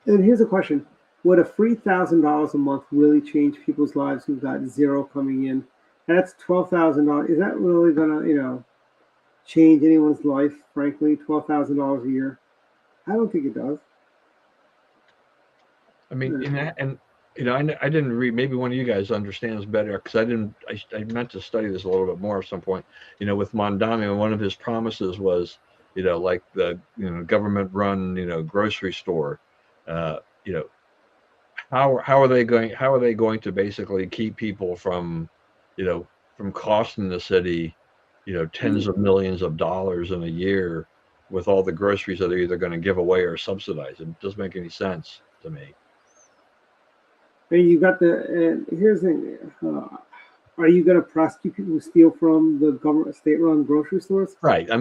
[SPEAKER 5] And here's a question. Would a free $1,000 a month really change people's lives who've got zero coming in? That's $12,000. Is that really going to, change anyone's life, frankly, $12,000 a year? I don't think it does.
[SPEAKER 7] I didn't read. Maybe one of you guys understands better, because I meant to study this a little bit more at some point. With Mondami, one of his promises was, like the government-run grocery store. How are they going to basically keep people from costing the city, tens of millions of dollars in a year with all the groceries that they're either going to give away or subsidize? It doesn't make any sense to me.
[SPEAKER 5] You got here's the thing. Are you going to prosecute people who steal from the government, state-run grocery stores?
[SPEAKER 7] Right. I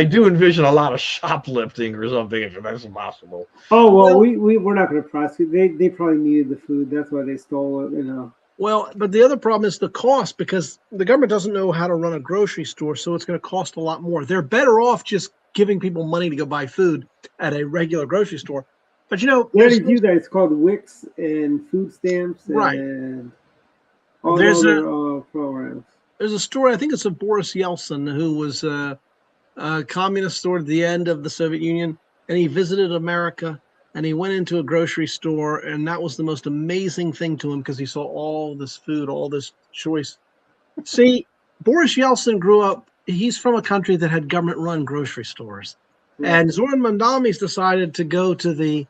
[SPEAKER 7] do envision a lot of shoplifting or something, if that's possible.
[SPEAKER 5] Oh, well, we're not going to prosecute. They probably needed the food. That's why they stole it,
[SPEAKER 6] Well, but the other problem is the cost, because the government doesn't know how to run a grocery store, so it's going to cost a lot more. They're better off just giving people money to go buy food at a regular grocery store. But you know,
[SPEAKER 5] They already do that. It's called Wix and food stamps
[SPEAKER 6] Right.
[SPEAKER 5] and all
[SPEAKER 6] There's
[SPEAKER 5] other programs.
[SPEAKER 6] there's a story, I think it's of Boris Yeltsin, who was a communist toward the end of the Soviet Union, and he visited America, and he went into a grocery store, and that was the most amazing thing to him because he saw all this food, all this choice. See, Boris Yeltsin grew up, he's from a country that had government-run grocery stores. And Zoran Mandami's decided to go to the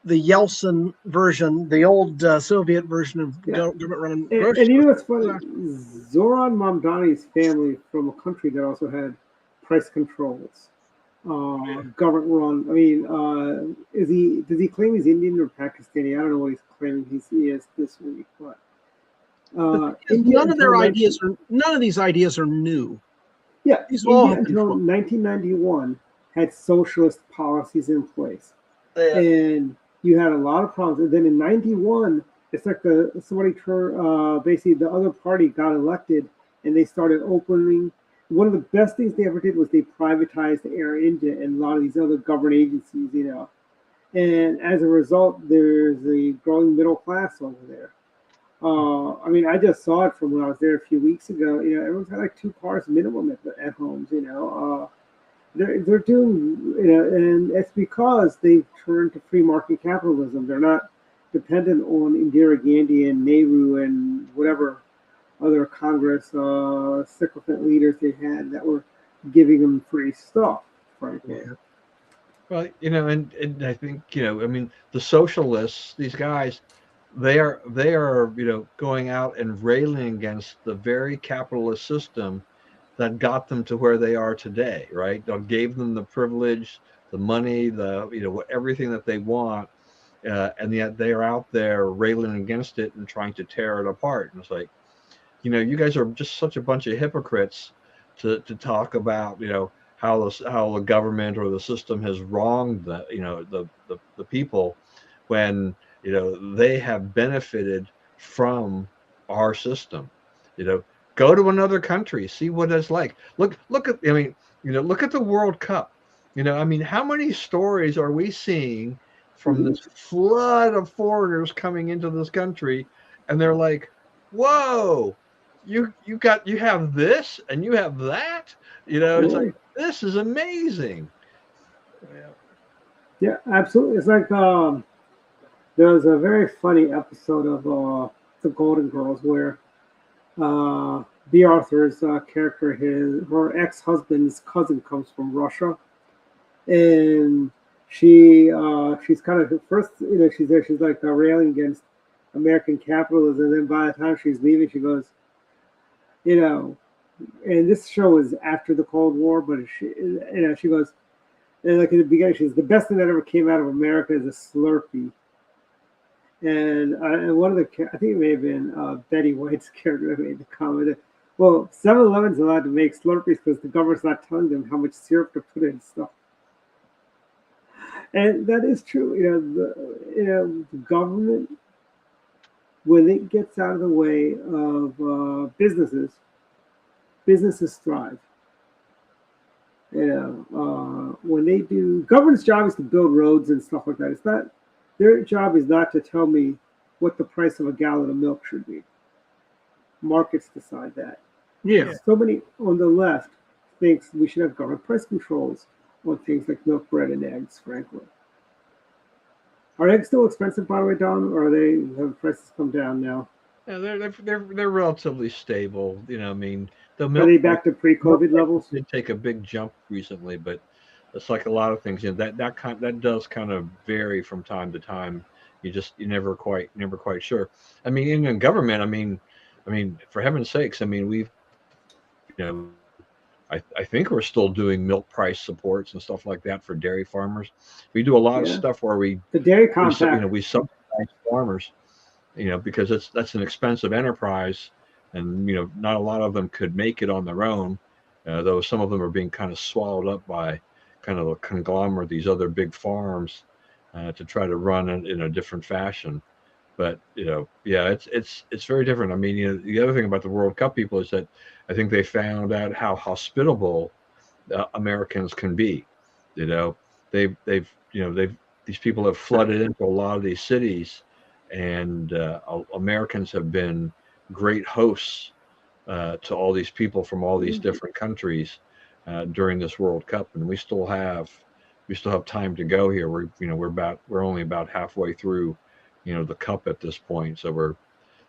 [SPEAKER 6] Yeltsin version, the old Soviet version of government-run grocery
[SPEAKER 5] And you know what's
[SPEAKER 6] stores.
[SPEAKER 5] funny? Zoran Mamdani's family from a country that also had price controls, government run. I mean, does he claim he's Indian or Pakistani? I don't know what he's claiming he is this week, but
[SPEAKER 6] none of these ideas are new.
[SPEAKER 5] Yeah,
[SPEAKER 6] These all
[SPEAKER 5] India
[SPEAKER 6] have been
[SPEAKER 5] until
[SPEAKER 6] fun.
[SPEAKER 5] 1991 had socialist policies in place,
[SPEAKER 6] Yeah.
[SPEAKER 5] and you had a lot of problems. And then in '91, it's like basically the other party got elected, and they started opening. One of the best things they ever did was they privatized Air India and a lot of these other government agencies, you know. And as a result, there's a growing middle class over there. I mean, I just saw it from when I was there a few weeks ago. You know, everyone's got like 2 cars minimum at homes. You know, they're doing, you know, and it's because they've turned to free market capitalism. They're not dependent on Indira Gandhi and Nehru and whatever other Congress sycophant leaders they had that were giving them free stuff, frankly.
[SPEAKER 6] Yeah.
[SPEAKER 7] Well, you know, and I think, you know, I mean, the socialists, these guys, they are, you know, going out and railing against the very capitalist system that got them to where they are today, right? That gave them the privilege, the money, you know, everything that they want, and yet they are out there railing against it and trying to tear it apart. And it's like, you know, you guys are just such a bunch of hypocrites to talk about, you know, how the government or the system has wronged the people, when, you know, they have benefited from our system. You know, go to another country, see what it's like. Look at, I mean, you know, look at the World Cup. You know, I mean, how many stories are we seeing from this flood of foreigners coming into this country, and they're like, whoa, you have this and you have that. You know, it's like, this is amazing.
[SPEAKER 5] Yeah, absolutely. It's like there was a very funny episode of The Golden Girls where B. Arthur's character, her ex-husband's cousin comes from Russia, and she's kind of first, you know, she's there, she's like railing against American capitalism, and then by the time she's leaving, she goes, you know, and this show is after the Cold War, but she goes, and like in the beginning, she says, the best thing that ever came out of America is a Slurpee. And one of the, I think it may have been Betty White's character that made the comment that, well, 7-Eleven's allowed to make Slurpees because the government's not telling them how much syrup to put in stuff. And that is true. The government, when it gets out of the way of businesses thrive. When they do, government's job is to build roads and stuff like that. It's not, their job is not to tell me what the price of a gallon of milk should be. Markets decide that.
[SPEAKER 6] Yeah.
[SPEAKER 5] Somebody on the left thinks we should have government price controls on things like milk, bread, and eggs, frankly. Are eggs still expensive, by the way, Don, or have prices come down now?
[SPEAKER 7] Yeah, they're relatively stable. You know, I mean, the milk,
[SPEAKER 5] are they back to pre-COVID levels?
[SPEAKER 7] Did take a big jump recently, but it's like a lot of things. You know, that does kind of vary from time to time. You're never quite sure. I mean, in government, I mean, for heaven's sakes, I mean, we've, you know, I think we're still doing milk price supports and stuff like that for dairy farmers. We do a lot of stuff where the dairy compact, we subsidize farmers, you know, because that's an expensive enterprise, and you know, not a lot of them could make it on their own, though some of them are being kind of swallowed up by kind of a conglomerate, these other big farms, to try to run it in a different fashion. But you know, yeah, it's very different. I mean, you know, the other thing about the World Cup people is that I think they found out how hospitable Americans can be. You know, these people have flooded into a lot of these cities, and Americans have been great hosts to all these people from all these different countries during this World Cup, and we still have time to go here. We're only about halfway through, the cup at this point, so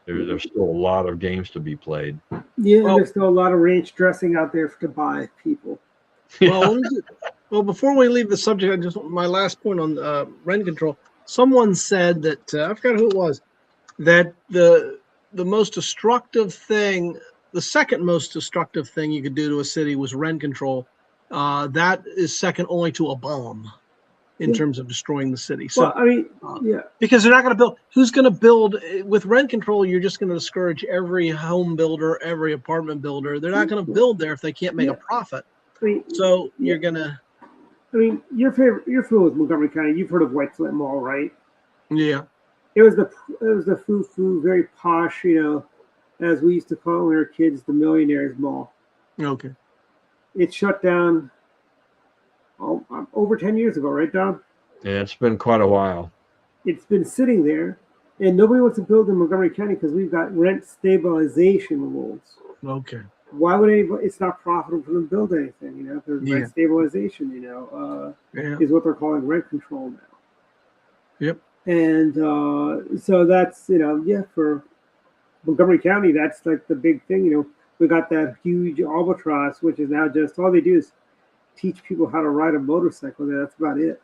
[SPEAKER 7] there's still a lot of games to be played.
[SPEAKER 5] Yeah,
[SPEAKER 6] Well-
[SPEAKER 5] there's still a lot of ranch dressing out there to buy, people.
[SPEAKER 6] Well, before we leave the subject, my last point on rent control. Someone said that I forgot who it was, that the most destructive thing, the second most destructive thing you could do to a city was rent control. That is second only to a bomb in terms of destroying the city. So,
[SPEAKER 5] Well, I mean, yeah.
[SPEAKER 6] because they're not going to build. Who's going to build with rent control? You're just going to discourage every home builder, every apartment builder. They're not going to build there if they can't make a profit.
[SPEAKER 5] I mean,
[SPEAKER 6] So you're going to.
[SPEAKER 5] I mean, you're familiar with Montgomery County. You've heard of White Flint Mall, right?
[SPEAKER 6] Yeah.
[SPEAKER 5] It was the foo-foo, very posh, as we used to call it when we were kids, the Millionaires Mall.
[SPEAKER 6] Okay.
[SPEAKER 5] It shut down over 10 years ago, right, Don?
[SPEAKER 7] Yeah, it's been quite a while.
[SPEAKER 5] It's been sitting there, and nobody wants to build in Montgomery County because we've got rent stabilization rules.
[SPEAKER 6] Okay.
[SPEAKER 5] Why would anybody? It's not profitable for them to build anything, because
[SPEAKER 6] Yeah.
[SPEAKER 5] rent stabilization,
[SPEAKER 6] Yeah.
[SPEAKER 5] is what they're calling rent control now.
[SPEAKER 6] Yep.
[SPEAKER 5] And so that's, for Montgomery County, that's like the big thing. We got that huge albatross, which is now just all they do is teach people how to ride a motorcycle. That's about it.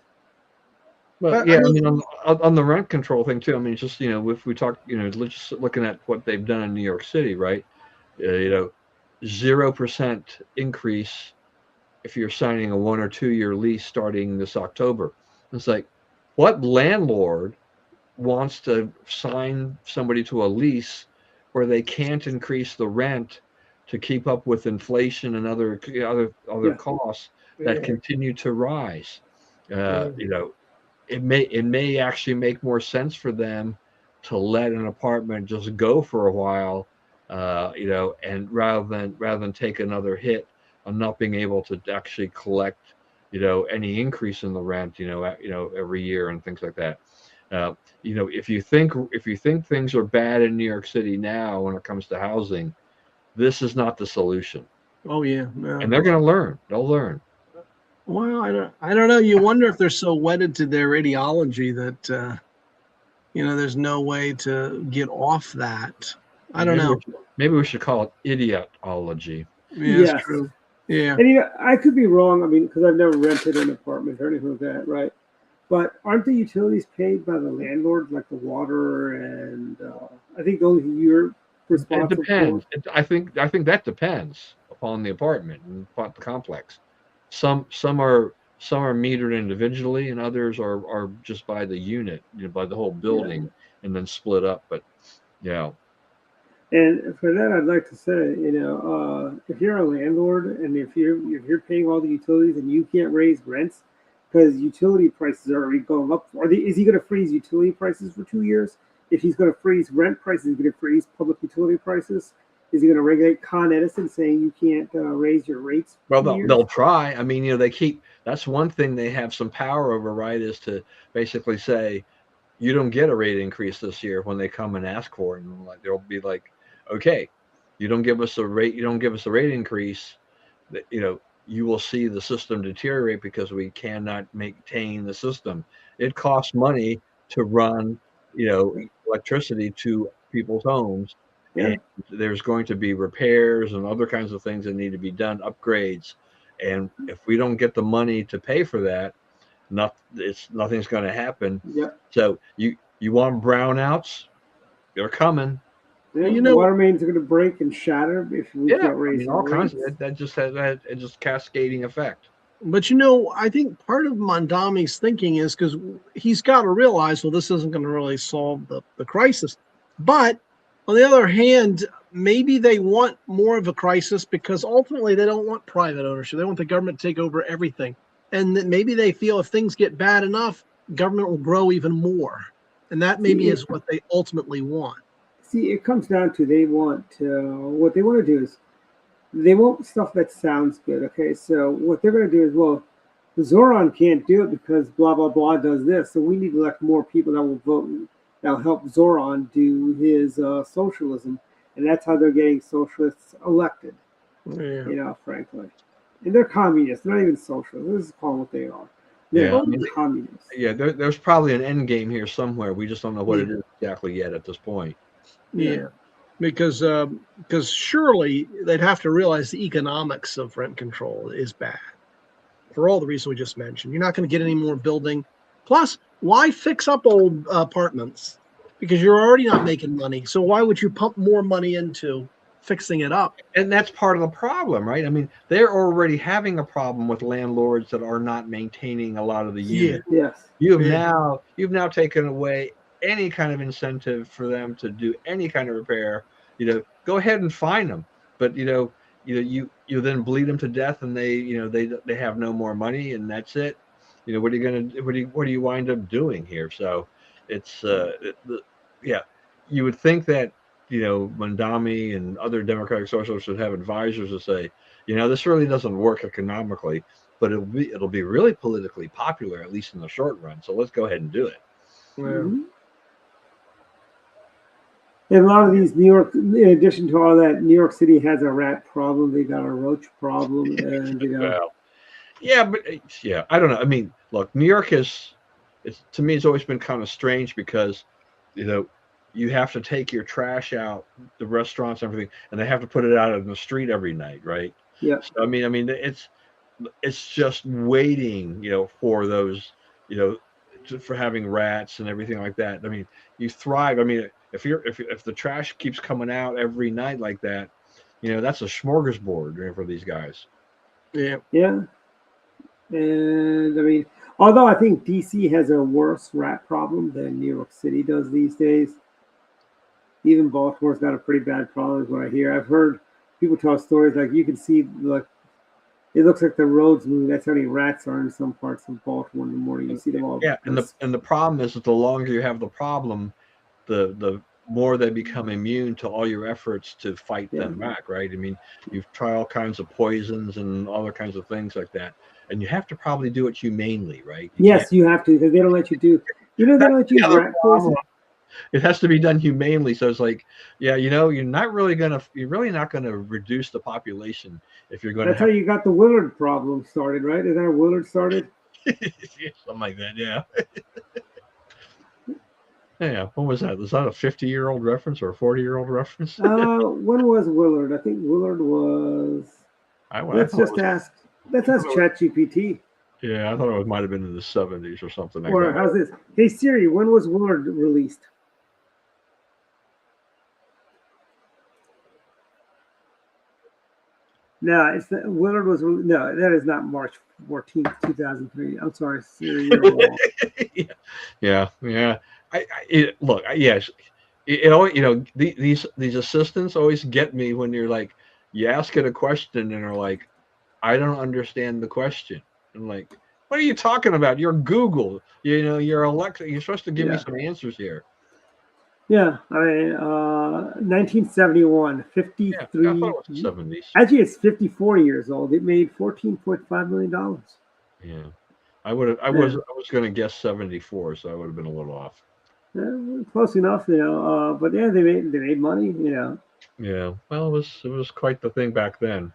[SPEAKER 7] But yeah, I mean, on the rent control thing too. I mean, just if we talk, just looking at what they've done in New York City, right? 0% increase if you're signing a 1 or 2 year lease starting this October. It's like, what landlord wants to sign somebody to a lease where they can't increase the rent to keep up with inflation and other costs that continue to rise? It may actually make more sense for them to let an apartment just go for a while, and rather than take another hit on not being able to actually collect, any increase in the rent, every year and things like that. If you think things are bad in New York City now when it comes to housing, this is not the solution.
[SPEAKER 6] Oh yeah. No.
[SPEAKER 7] And they're going to learn. They'll learn.
[SPEAKER 6] Well, I don't know. You wonder if they're so wedded to their ideology that there's no way to get off that. I don't know.
[SPEAKER 7] Maybe we should call it idiotology.
[SPEAKER 6] Yeah, that's true. Yeah.
[SPEAKER 5] And I could be wrong. I mean, because I've never rented an apartment or anything like that, right? But aren't the utilities paid by the landlord, like the water and I think the only thing you're responsible
[SPEAKER 7] It depends.
[SPEAKER 5] for?
[SPEAKER 7] I think that depends upon the apartment and upon the complex. Some are metered individually, and others are just by the unit, by the whole building, and then split up. But yeah.
[SPEAKER 5] And for that, I'd like to say, if you're a landlord and if you're paying all the utilities and you can't raise rents because utility prices are already going up, is he going to freeze utility prices for 2 years? If he's going to freeze rent prices, he's going to freeze public utility prices. Is he going to regulate Con Edison saying you can't raise your rates?
[SPEAKER 7] Well, they'll try. I mean, they keep. That's one thing they have some power over, right? Is to basically say, you don't get a rate increase this year when they come and ask for it, and they'll be like, okay, you don't give us a rate increase, that you will see the system deteriorate because we cannot maintain the system. It costs money to run, electricity to people's homes. Yeah. And there's going to be repairs and other kinds of things that need to be done, upgrades. And if we don't get the money to pay for that, nothing's going to happen.
[SPEAKER 5] Yeah.
[SPEAKER 7] So you want brownouts? They're coming.
[SPEAKER 5] Yeah, water mains are going to break and shatter if we get raised.
[SPEAKER 7] All kinds of that just has that just cascading effect.
[SPEAKER 6] But I think part of Mondami's thinking is because he's got to realize, well, this isn't going to really solve the crisis. But on the other hand, maybe they want more of a crisis because ultimately they don't want private ownership. They want the government to take over everything. And that maybe they feel if things get bad enough, government will grow even more. And that maybe is what they ultimately want.
[SPEAKER 5] See, it comes down to what they want to do is they want stuff that sounds good. Okay, so what they're going to do is, well, Zoran can't do it because blah blah blah does this. So we need to elect more people that will vote that will help Zoran do his socialism, and that's how they're getting socialists elected.
[SPEAKER 6] Yeah.
[SPEAKER 5] You know, frankly, and they're communists. They're not even socialists. This is calling what they are. They're communists.
[SPEAKER 7] Yeah, there's probably an end game here somewhere. We just don't know what it is exactly yet at this point.
[SPEAKER 6] Yeah. Because surely they'd have to realize the economics of rent control is bad for all the reasons we just mentioned. You're not going to get any more building. Plus, why fix up old apartments? Because you're already not making money. So why would you pump more money into fixing it up?
[SPEAKER 7] And that's part of the problem, right? I mean, they're already having a problem with landlords that are not maintaining a lot of the units.
[SPEAKER 5] Yes.
[SPEAKER 7] You've now taken away any kind of incentive for them to do any kind of repair. You know, go ahead and fine them, but you then bleed them to death, and they have no more money, and that's it. You know, what do you wind up doing here? So it's you would think that Mondami and other democratic socialists should have advisors to say, this really doesn't work economically, but it'll be really politically popular, at least in the short run. So let's go ahead and do it.
[SPEAKER 5] Mm-hmm. And a lot of these New York, in addition to all that, New York City has a rat problem. They got a roach problem, and
[SPEAKER 7] Well, I don't know. I mean, look, New York to me, it's always been kind of strange because, you have to take your trash out, the restaurants and everything, and they have to put it out in the street every night, right?
[SPEAKER 5] Yeah.
[SPEAKER 7] So, I mean, it's just waiting, for those, for having rats and everything like that. I mean, you thrive. I mean, if the trash keeps coming out every night like that, that's a smorgasbord for these guys.
[SPEAKER 6] Yeah.
[SPEAKER 5] Yeah. And I mean, although I think DC has a worse rat problem than New York City does these days. Even Baltimore's got a pretty bad problem, is what I hear. I've heard people tell stories like you can see, like, it looks like the roads move. That's how many rats are in some parts of Baltimore in the morning. You see them all.
[SPEAKER 7] Yeah, and the problem is that the longer you have the problem, the more they become immune to all your efforts to fight them back, right? I mean, you've tried all kinds of poisons and other kinds of things like that, and you have to probably do it humanely, right?
[SPEAKER 5] You have to, because they don't let you do. They don't let you use rat poison.
[SPEAKER 7] It has to be done humanely. So it's like, you're really not gonna reduce the population if you're going to.
[SPEAKER 5] That's how you got the Willard problem started, right? Is that how Willard started?
[SPEAKER 7] Something like that, yeah. Yeah, what was that? Was that a 50-year-old reference or a 40-year-old reference?
[SPEAKER 5] When was Willard? I think Willard was. Let's ask ChatGPT.
[SPEAKER 7] Yeah, I thought it might have been in the 70s or something.
[SPEAKER 5] Or how's this? Hey Siri, when was Willard released? No, Willard was. No, that is not March 14th, 2003. I'm sorry, Siri. You're wrong.
[SPEAKER 7] Yeah. Look, yes, it always, these assistants always get me when you're like, you ask it a question and they're like, I don't understand the question. I'm like, what are you talking about? You're Google. You're Alexa. You're supposed to give me some answers here.
[SPEAKER 5] Yeah, I mean, 1971, 53.
[SPEAKER 7] Yeah, I thought it was the 70s.
[SPEAKER 5] Actually, it's 54 years old. It made $14.5 million.
[SPEAKER 7] Yeah, I was going to guess 74, so I would have been a little off.
[SPEAKER 5] Close enough, but yeah, they made money,
[SPEAKER 7] Yeah, well, it was quite the thing back then.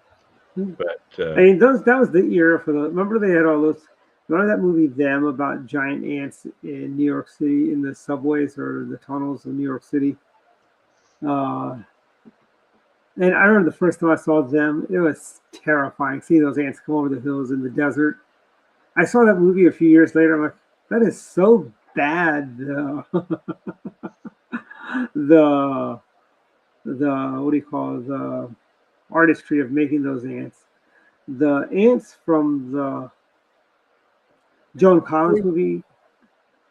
[SPEAKER 7] But
[SPEAKER 5] I mean, that was the era for remember they had all those. Remember that movie Them about giant ants in New York City in the subways or the tunnels of New York City? And I remember the first time I saw Them, it was terrifying seeing those ants come over the hills in the desert. I saw that movie a few years later. I'm like, that is so bad. The what do you call it? The artistry of making those ants. The ants from the Joan Collins movie,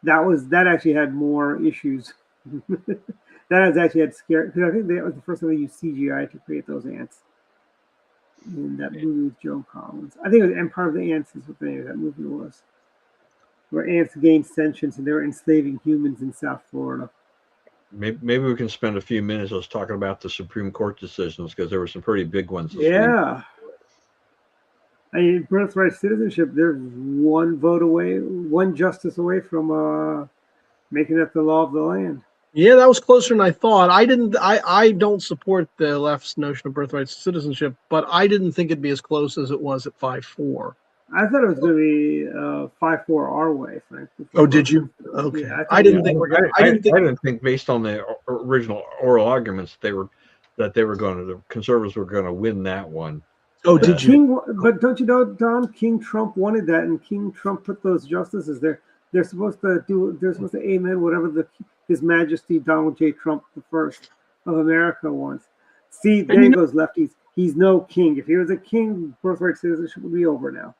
[SPEAKER 5] that actually had more issues. That has actually had scare, because I think that was the first time they used CGI to create those ants. In that movie with Joan Collins, I think it was Empire of the Ants is what the name of that movie was, where ants gained sentience and they were enslaving humans in South Florida.
[SPEAKER 7] Maybe we can spend a few minutes just talking about the Supreme Court decisions, because there were some pretty big ones this week.
[SPEAKER 5] I mean, birthright citizenship. There's one vote away, one justice away from making it the law of the land.
[SPEAKER 6] Yeah, that was closer than I thought. I don't support the left's notion of birthright citizenship, but I didn't think it'd be as close as it was at 5-4.
[SPEAKER 5] I thought it was going to be 5-4 our way, frankly.
[SPEAKER 6] Oh, did you? Okay.
[SPEAKER 5] Yeah,
[SPEAKER 6] I didn't think we're gonna, I didn't think
[SPEAKER 7] I didn't think based on the original oral arguments the conservatives were going to win that one.
[SPEAKER 6] Oh, did you?
[SPEAKER 5] But don't you know, Don? King Trump wanted that, and King Trump put those justices there. They're supposed to amen whatever His Majesty Donald J. Trump the First of America wants. See, there he goes, lefties. He's no king. If he was a king, birthright citizenship would be over now.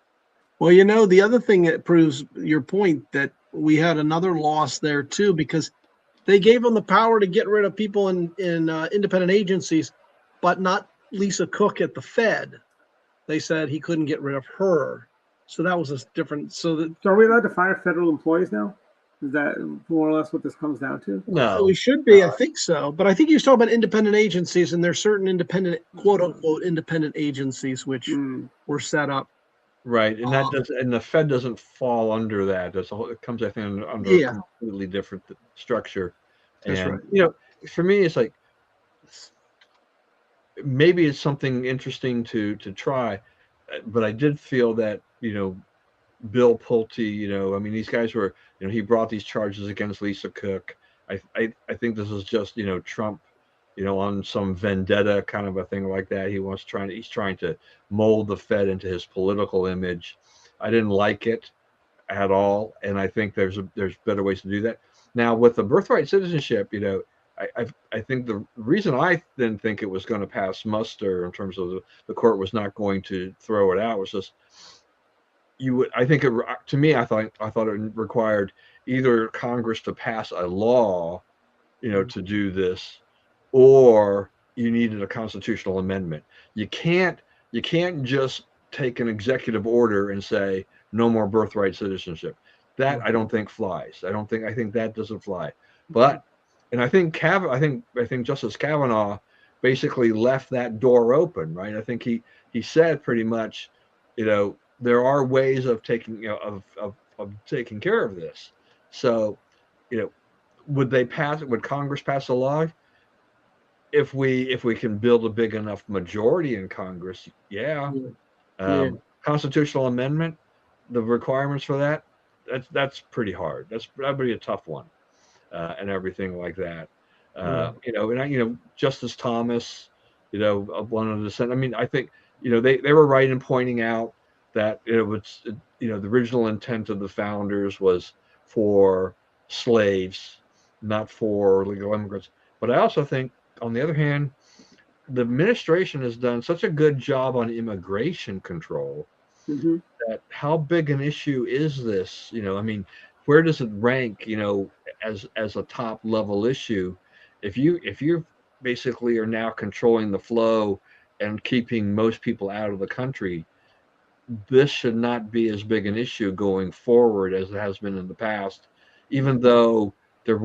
[SPEAKER 6] Well, you know, the other thing that proves your point that we had another loss there too, because they gave them the power to get rid of people in independent agencies, but not Lisa Cook at the Fed. They said he couldn't get rid of her. So that was a different. So
[SPEAKER 5] are we allowed to fire federal employees now? Is that more or less what this comes down to?
[SPEAKER 7] No,
[SPEAKER 6] we should be. I think so. But I think he was talking about independent agencies, and there's certain independent, quote unquote, independent agencies which were set up.
[SPEAKER 7] Right, and the Fed doesn't fall under that. It comes, I think, under a completely different structure.
[SPEAKER 6] That's
[SPEAKER 7] and
[SPEAKER 6] right.
[SPEAKER 7] you know, for me, it's like maybe it's something interesting to try, but I did feel that Bill Pulte, I mean, these guys were, he brought these charges against Lisa Cook. I think this is just Trump, on some vendetta kind of a thing like that. He's trying to mold the Fed into his political image. I didn't like it at all, and I think there's better ways to do that. Now with the birthright citizenship, I think the reason I didn't think it was going to pass muster in terms of the court was not going to throw it out was just I thought it required either Congress to pass a law, to do this, or you needed a constitutional amendment. You can't just take an executive order and say no more birthright citizenship. That I don't think flies. I think that doesn't fly. But I think Justice Kavanaugh basically left that door open, right? I think he said pretty much, there are ways of taking of taking care of this. So, would Congress pass a law? If we can build a big enough majority in Congress, constitutional amendment, the requirements for that's pretty hard. That'd be a tough one, and everything like that. Justice Thomas, of one of the Senate. I mean, I think they were right in pointing out that it was the original intent of the founders was for slaves, not for legal immigrants. But I also think, on the other hand, the administration has done such a good job on immigration control that how big an issue is this? I mean, where does it rank? As a top level issue, if you basically are now controlling the flow and keeping most people out of the country, this should not be as big an issue going forward as it has been in the past, even though it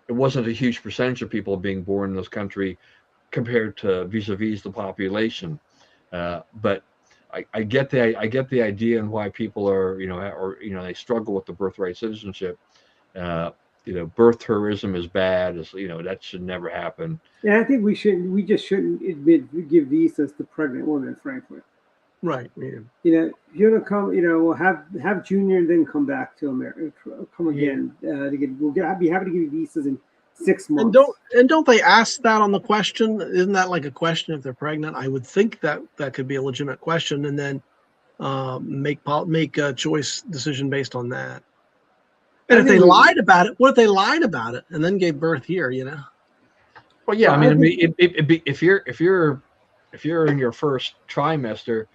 [SPEAKER 7] wasn't a huge percentage of people being born in this country compared to vis-a-vis the population. But I get the idea and why people are, they struggle with the birthright citizenship. Birth tourism is bad. That should never happen.
[SPEAKER 5] Yeah, I think we just shouldn't give visas to pregnant women, frankly.
[SPEAKER 6] Right. Yeah.
[SPEAKER 5] If you're gonna come, have Junior then come back to America, come again. We'll be happy to give you visas in 6 months.
[SPEAKER 6] And don't they ask that on the question? Isn't that like a question if they're pregnant? I would think that could be a legitimate question, and then make a choice decision based on that. And if they lied about it, what if they lied about it and then gave birth here?
[SPEAKER 7] Well, yeah. I mean, if you're in your first trimester,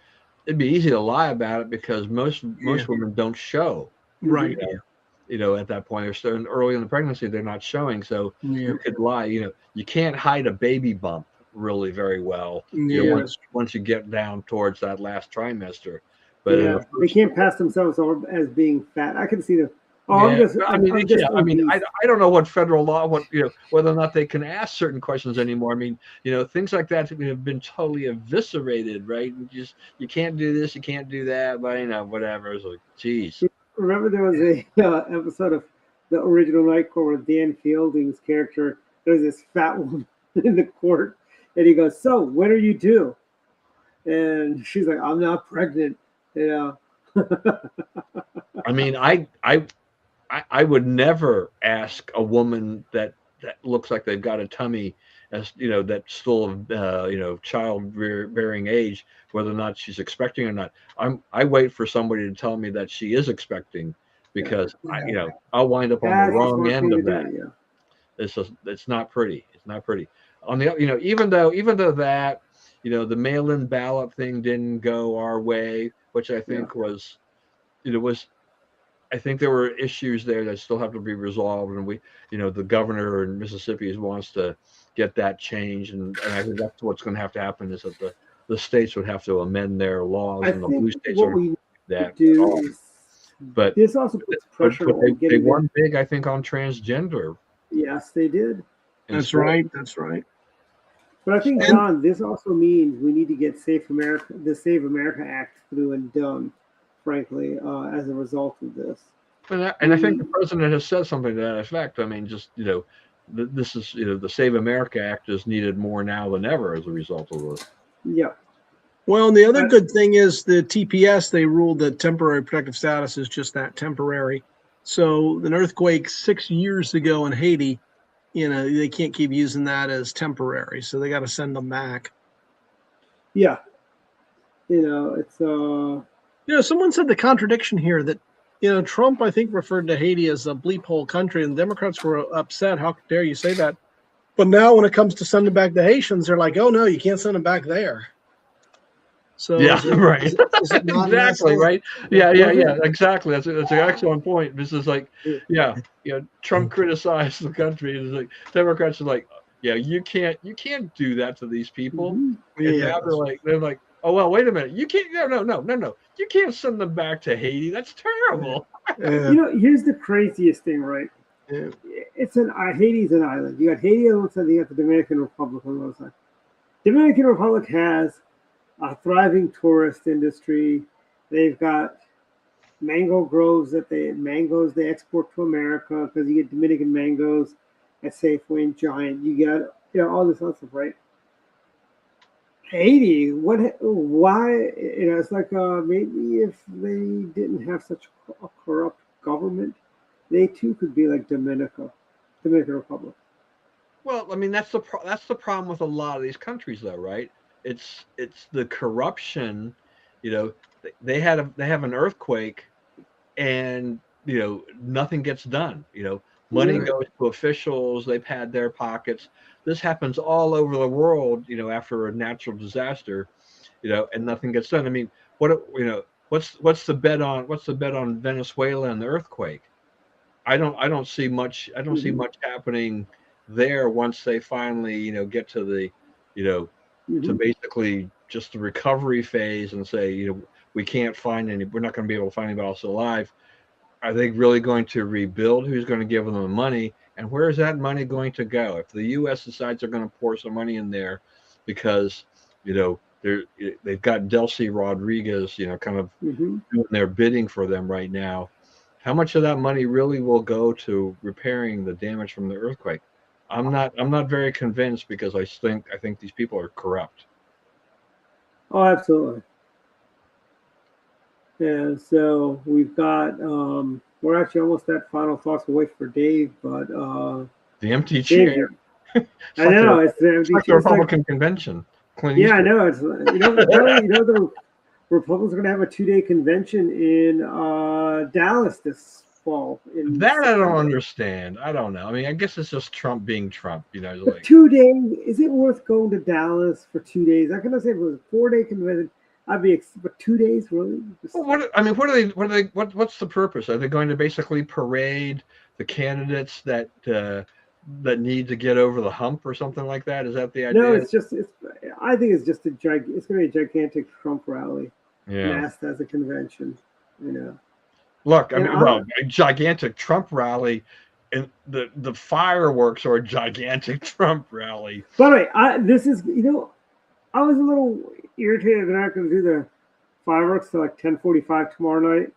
[SPEAKER 7] it'd be easy to lie about it because most women don't show.
[SPEAKER 6] Right.
[SPEAKER 7] At that point, they're still early in the pregnancy, they're not showing. So you could lie. You can't hide a baby bump really very well. Once you get down towards that last trimester. But
[SPEAKER 5] they can't pass themselves off as being fat. I can see Oh,
[SPEAKER 7] Yeah, I mean,
[SPEAKER 5] I'm just
[SPEAKER 7] yeah, I mean,
[SPEAKER 5] obese.
[SPEAKER 7] I don't know what federal law, what whether or not they can ask certain questions anymore. I mean, things like that have been totally eviscerated, right? You can't do this, you can't do that, but whatever. It's like, geez.
[SPEAKER 5] Remember there was a episode of the original Night Court where Dan Fielding's character, there's this fat woman in the court, and he goes, "So, when are you due?" And she's like, "I'm not pregnant."
[SPEAKER 7] I mean, I would never ask a woman that looks like they've got a tummy, as that's still child bearing age, whether or not she's expecting or not. I wait for somebody to tell me that she is expecting, because I'll wind up on the
[SPEAKER 5] That's the
[SPEAKER 7] wrong
[SPEAKER 5] smart
[SPEAKER 7] end
[SPEAKER 5] thing
[SPEAKER 7] of
[SPEAKER 5] to
[SPEAKER 7] that.
[SPEAKER 5] do,
[SPEAKER 7] It's not pretty. It's not pretty. On the even though that the mail-in ballot thing didn't go our way, which I think was I think there were issues there that still have to be resolved, and the governor in Mississippi wants to get that changed, and I think that's what's going to have to happen, is that the states would have to amend their laws,
[SPEAKER 5] I
[SPEAKER 7] and the blue
[SPEAKER 5] think
[SPEAKER 7] states
[SPEAKER 5] what
[SPEAKER 7] are
[SPEAKER 5] we need to
[SPEAKER 7] that.
[SPEAKER 5] do is
[SPEAKER 7] But
[SPEAKER 5] this also puts pressure on
[SPEAKER 7] they
[SPEAKER 5] getting
[SPEAKER 7] won big, I think, on transgender.
[SPEAKER 5] Yes, they did.
[SPEAKER 6] That's right. That's right.
[SPEAKER 5] But I think,
[SPEAKER 6] And-
[SPEAKER 5] John, this also means we need to get the Save America Act through and done, frankly, as a result of this.
[SPEAKER 7] And I think the president has said something to that effect. I mean, just this is the Save America Act is needed more now than ever as a result of this.
[SPEAKER 5] Yeah.
[SPEAKER 6] Well, and the other good thing is the TPS, they ruled that temporary protective status is just that, temporary. So an earthquake 6 years ago in Haiti, they can't keep using that as temporary. So they got to send them back.
[SPEAKER 5] Yeah. It's
[SPEAKER 6] someone said the contradiction here that, Trump, I think, referred to Haiti as a bleep hole country, and the Democrats were upset. How dare you say that? But now when it comes to sending back the Haitians, they're like, oh, no, you can't send them back there. So
[SPEAKER 7] yeah, right.
[SPEAKER 6] Is it not
[SPEAKER 7] exactly, right? Yeah, exactly. That's an excellent point. This is like, Trump criticized the country, and it's like Democrats are like, you can't do that to these people.
[SPEAKER 5] Mm-hmm.
[SPEAKER 7] And now they're like, oh well, wait a minute, you can't. No, you can't send them back to Haiti. That's terrible.
[SPEAKER 5] Here's the craziest thing, right?
[SPEAKER 6] Yeah.
[SPEAKER 5] Haiti's an island. You got Haiti on one side, you got the Dominican Republic on the other side. Dominican Republic has a thriving tourist industry. They've got mango groves mangoes they export to America, because you get Dominican mangoes at Safeway and Giant. You got all this other stuff, right? Haiti, why? It's like maybe if they didn't have such a corrupt government, they too could be like Dominican Republic.
[SPEAKER 7] Well, I mean, that's the problem with a lot of these countries, though, right? It's the corruption. They have an earthquake, and nothing gets done. Money goes to officials. They've had their pockets. This happens all over the world. After a natural disaster, and nothing gets done. I mean, what's the bet on Venezuela and the earthquake? I don't see much. I don't see much happening there once they finally get to the to basically just the recovery phase and say we can't find we're not going to be able to find anybody else alive. Are they really going to rebuild? Who's going to give them the money, and where is that money going to go? If the U.S. decides they're going to pour some money in there because they've got Delcy Rodriguez kind of doing their bidding for them right now, how much of that money really will go to repairing the damage from the earthquake? I'm not very convinced, because I think these people are corrupt.
[SPEAKER 5] Oh, absolutely. And so we've got we're actually almost at final thoughts. We'll wait for Dave, but
[SPEAKER 7] The empty chair.
[SPEAKER 5] I know it's the
[SPEAKER 7] It's like the Republican convention.
[SPEAKER 5] Yeah, I know. It's the Republicans are going to have a 2-day convention in Dallas this fall.
[SPEAKER 7] That I don't understand. I don't know. I mean, I guess it's just Trump being Trump. Like
[SPEAKER 5] 2 days. Is it worth going to Dallas for 2 days? I couldn't say if it was a 4-day convention. But 2 days really?
[SPEAKER 7] Well, what's the purpose? Are they going to basically parade the candidates that need to get over the hump or something like that? Is that the idea?
[SPEAKER 5] No, I think it's just it's going to be a gigantic Trump rally, masked as a convention.
[SPEAKER 7] Look, I
[SPEAKER 5] And
[SPEAKER 7] mean, well, a gigantic Trump rally, and the fireworks are a gigantic Trump rally.
[SPEAKER 5] by the way, this is, I was a little irritated they're not going to do the fireworks till like 10:45 tomorrow night.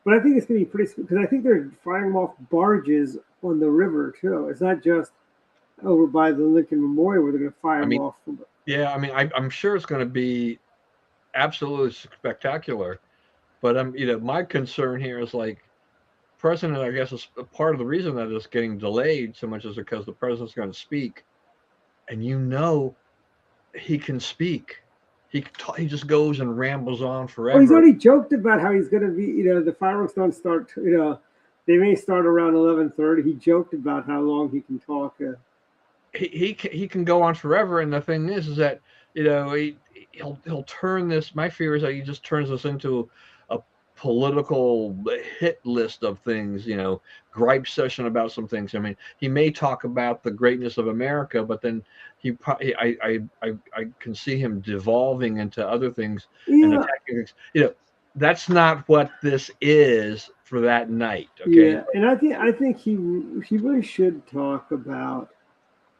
[SPEAKER 5] But I think it's going to be pretty, because I think they're firing them off barges on the river too. It's not just over by the Lincoln Memorial where they're going to fire them off.
[SPEAKER 7] Yeah, I mean, I'm sure it's going to be absolutely spectacular. But my concern here is like, president, I guess, is part of the reason that it's getting delayed so much is because the president's going to speak, and he can speak. He just goes and rambles on forever.
[SPEAKER 5] Well, he's already joked about how he's going to be. The fireworks don't start. They may start around 11:30. He joked about how long he can talk.
[SPEAKER 7] He can go on forever, and the thing is that he'll turn this. My fear is that he just turns this into a political hit list of things. Gripe session about some things. I mean, he may talk about the greatness of America, but then I can see him devolving into other things and attacking things. That's not what this is for that night. Okay.
[SPEAKER 5] Yeah, and I think he really should talk about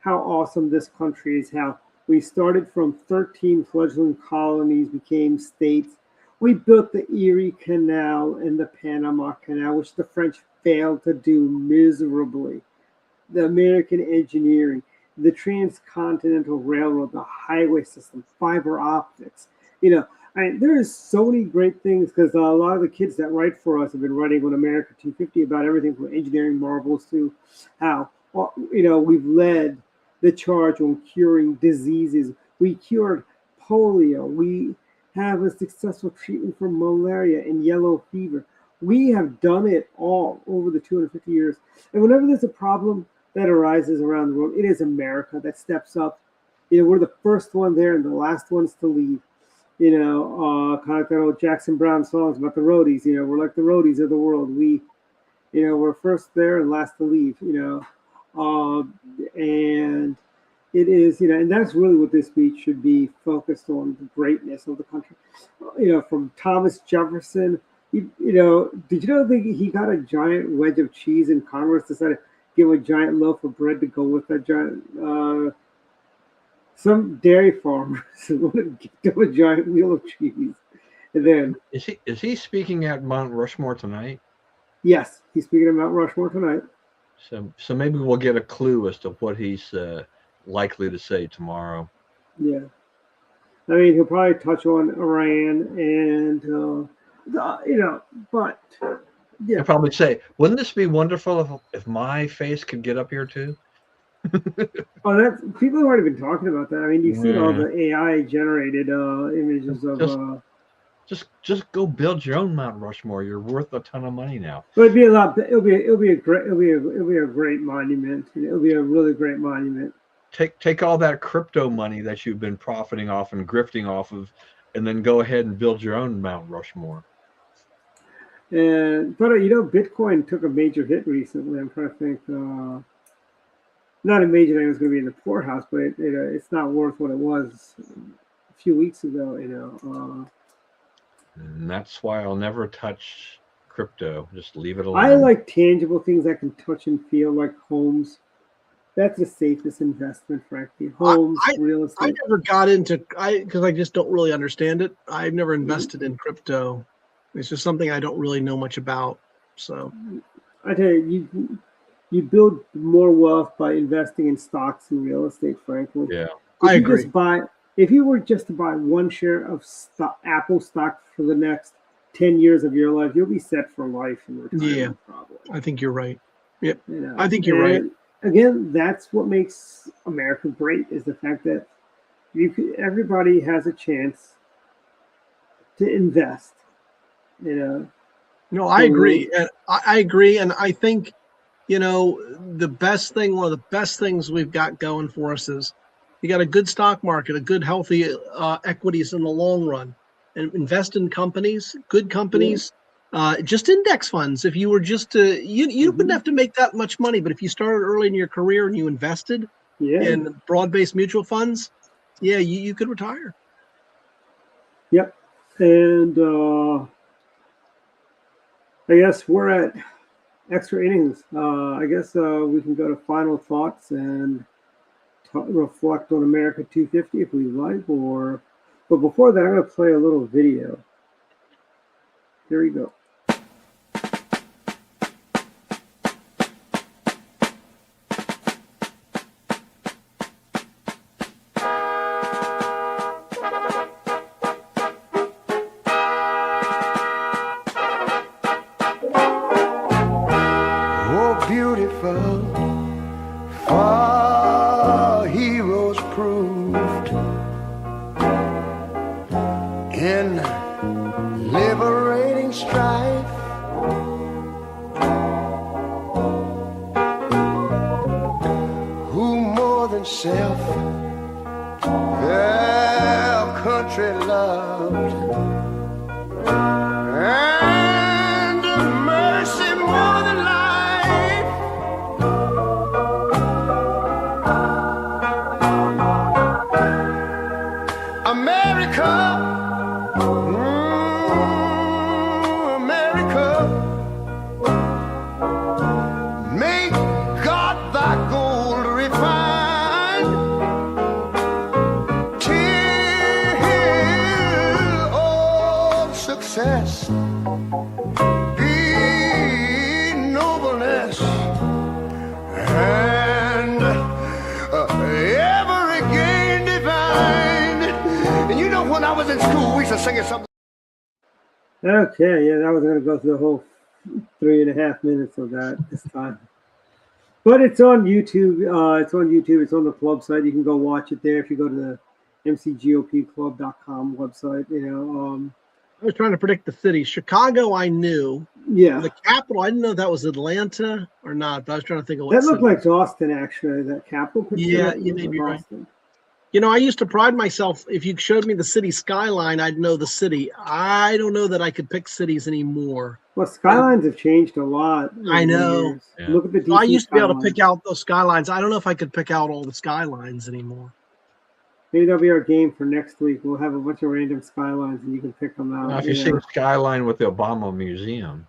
[SPEAKER 5] how awesome this country is. How we started from 13 fledgling colonies, became states. We built the Erie Canal and the Panama Canal, which the French failed to do miserably. The American engineering, the transcontinental railroad, the highway system, fiber optics. There is so many great things, because a lot of the kids that write for us have been writing on America 250 about everything from engineering marvels to how, we've led the charge on curing diseases. We cured polio. We have a successful treatment for malaria and yellow fever. We have done it all over the 250 years. And whenever there's a problem that arises around the world, it is America that steps up. We're the first one there and the last ones to leave. Kind of like that old Jackson Brown songs about the roadies. We're like the roadies of the world. We're first there and last to leave. And it is, and that's really what this speech should be focused on, the greatness of the country. From Thomas Jefferson. Did you know that he got a giant wedge of cheese and Congress decided to give a giant loaf of bread to go with that giant? Some dairy farmers want to give him a giant wheel of cheese, and then
[SPEAKER 7] is he speaking at Mount Rushmore tonight?
[SPEAKER 5] Yes, he's speaking at Mount Rushmore tonight.
[SPEAKER 7] So maybe we'll get a clue as to what he's likely to say tomorrow.
[SPEAKER 5] Yeah, I mean, he'll probably touch on Iran and but yeah,
[SPEAKER 7] He'll probably say, "Wouldn't this be wonderful if my face could get up here too?"
[SPEAKER 5] Oh, that's people have already been talking about that. I mean, you've seen all the AI generated images of.
[SPEAKER 7] Just go build your own Mount Rushmore. You're worth a ton of money now.
[SPEAKER 5] But it'll be a lot. It'll be a great monument. It'll be a really great monument.
[SPEAKER 7] Take all that crypto money that you've been profiting off and grifting off of, and then go ahead and build your own Mount Rushmore.
[SPEAKER 5] But Bitcoin took a major hit recently. I'm trying to think. Not a major thing was going to be in the poorhouse, but it's not worth what it was a few weeks ago.
[SPEAKER 7] And that's why I'll never touch crypto. Just leave it alone.
[SPEAKER 5] I like tangible things I can touch and feel, like homes. That's the safest investment, frankly. Homes, real estate.
[SPEAKER 6] I never got into because I just don't really understand it. I've never invested in crypto. It's just something I don't really know much about. So
[SPEAKER 5] I tell you, you build more wealth by investing in stocks and real estate, frankly.
[SPEAKER 7] Yeah,
[SPEAKER 5] I agree. If you were just to buy one share of Apple stock for the next 10 years of your life, you'll be set for life in retirement.
[SPEAKER 6] Yeah, probably. I think you're right. Yep, I think
[SPEAKER 5] you're
[SPEAKER 6] right.
[SPEAKER 5] Again, that's what makes America great, is the fact that everybody has a chance to invest.
[SPEAKER 6] No, I agree, and I agree, and I think one of the best things we've got going for us is you got a good stock market, a good healthy equities in the long run, and invest in companies, good companies. Just index funds. If you were just to, you wouldn't have to make that much money, but if you started early in your career and you invested in broad-based mutual funds, you could retire.
[SPEAKER 5] Yep. And I guess we're at extra innings. I guess we can go to final thoughts and reflect on America 250 if we like, but before that, I'm going to play a little video. Here we go.
[SPEAKER 3] Oh, beautiful, far heroes proved in liberating strife. Who more than self their country loved, and mercy more than life. America, America, make God thy gold refined, till all success be nobleness, and ever again divine. And you know, when I was in school, we used to sing it something.
[SPEAKER 5] Okay, yeah, I was going to go through the whole 3.5 minutes of that this time. But it's on YouTube. It's on YouTube. It's on the club site. You can go watch it there if you go to the mcgopclub.com website.
[SPEAKER 6] I was trying to predict the cities. Chicago, I knew.
[SPEAKER 5] Yeah.
[SPEAKER 6] The capital, I didn't know if that was Atlanta or not, but I was trying to think of what
[SPEAKER 5] That looked
[SPEAKER 6] city.
[SPEAKER 5] like Austin, actually. That capital picture.
[SPEAKER 6] Yeah,
[SPEAKER 5] that
[SPEAKER 6] you
[SPEAKER 5] looked
[SPEAKER 6] may be
[SPEAKER 5] like
[SPEAKER 6] right.
[SPEAKER 5] Austin.
[SPEAKER 6] You know, I used to pride myself, if you showed me the city skyline, I'd know the city. I don't know that I could pick cities anymore.
[SPEAKER 5] Well, skylines have changed a lot.
[SPEAKER 6] I
[SPEAKER 5] over the
[SPEAKER 6] know.
[SPEAKER 5] years.
[SPEAKER 7] Yeah.
[SPEAKER 5] Look at the DC
[SPEAKER 6] So I used to be able to
[SPEAKER 5] skyline.
[SPEAKER 6] pick out those skylines. I don't know if I could pick out all the skylines anymore.
[SPEAKER 5] Maybe that'll be our game for next week. We'll have a bunch of random skylines, and you can pick them out.
[SPEAKER 7] Now, if you see Skyline with the Obama Museum,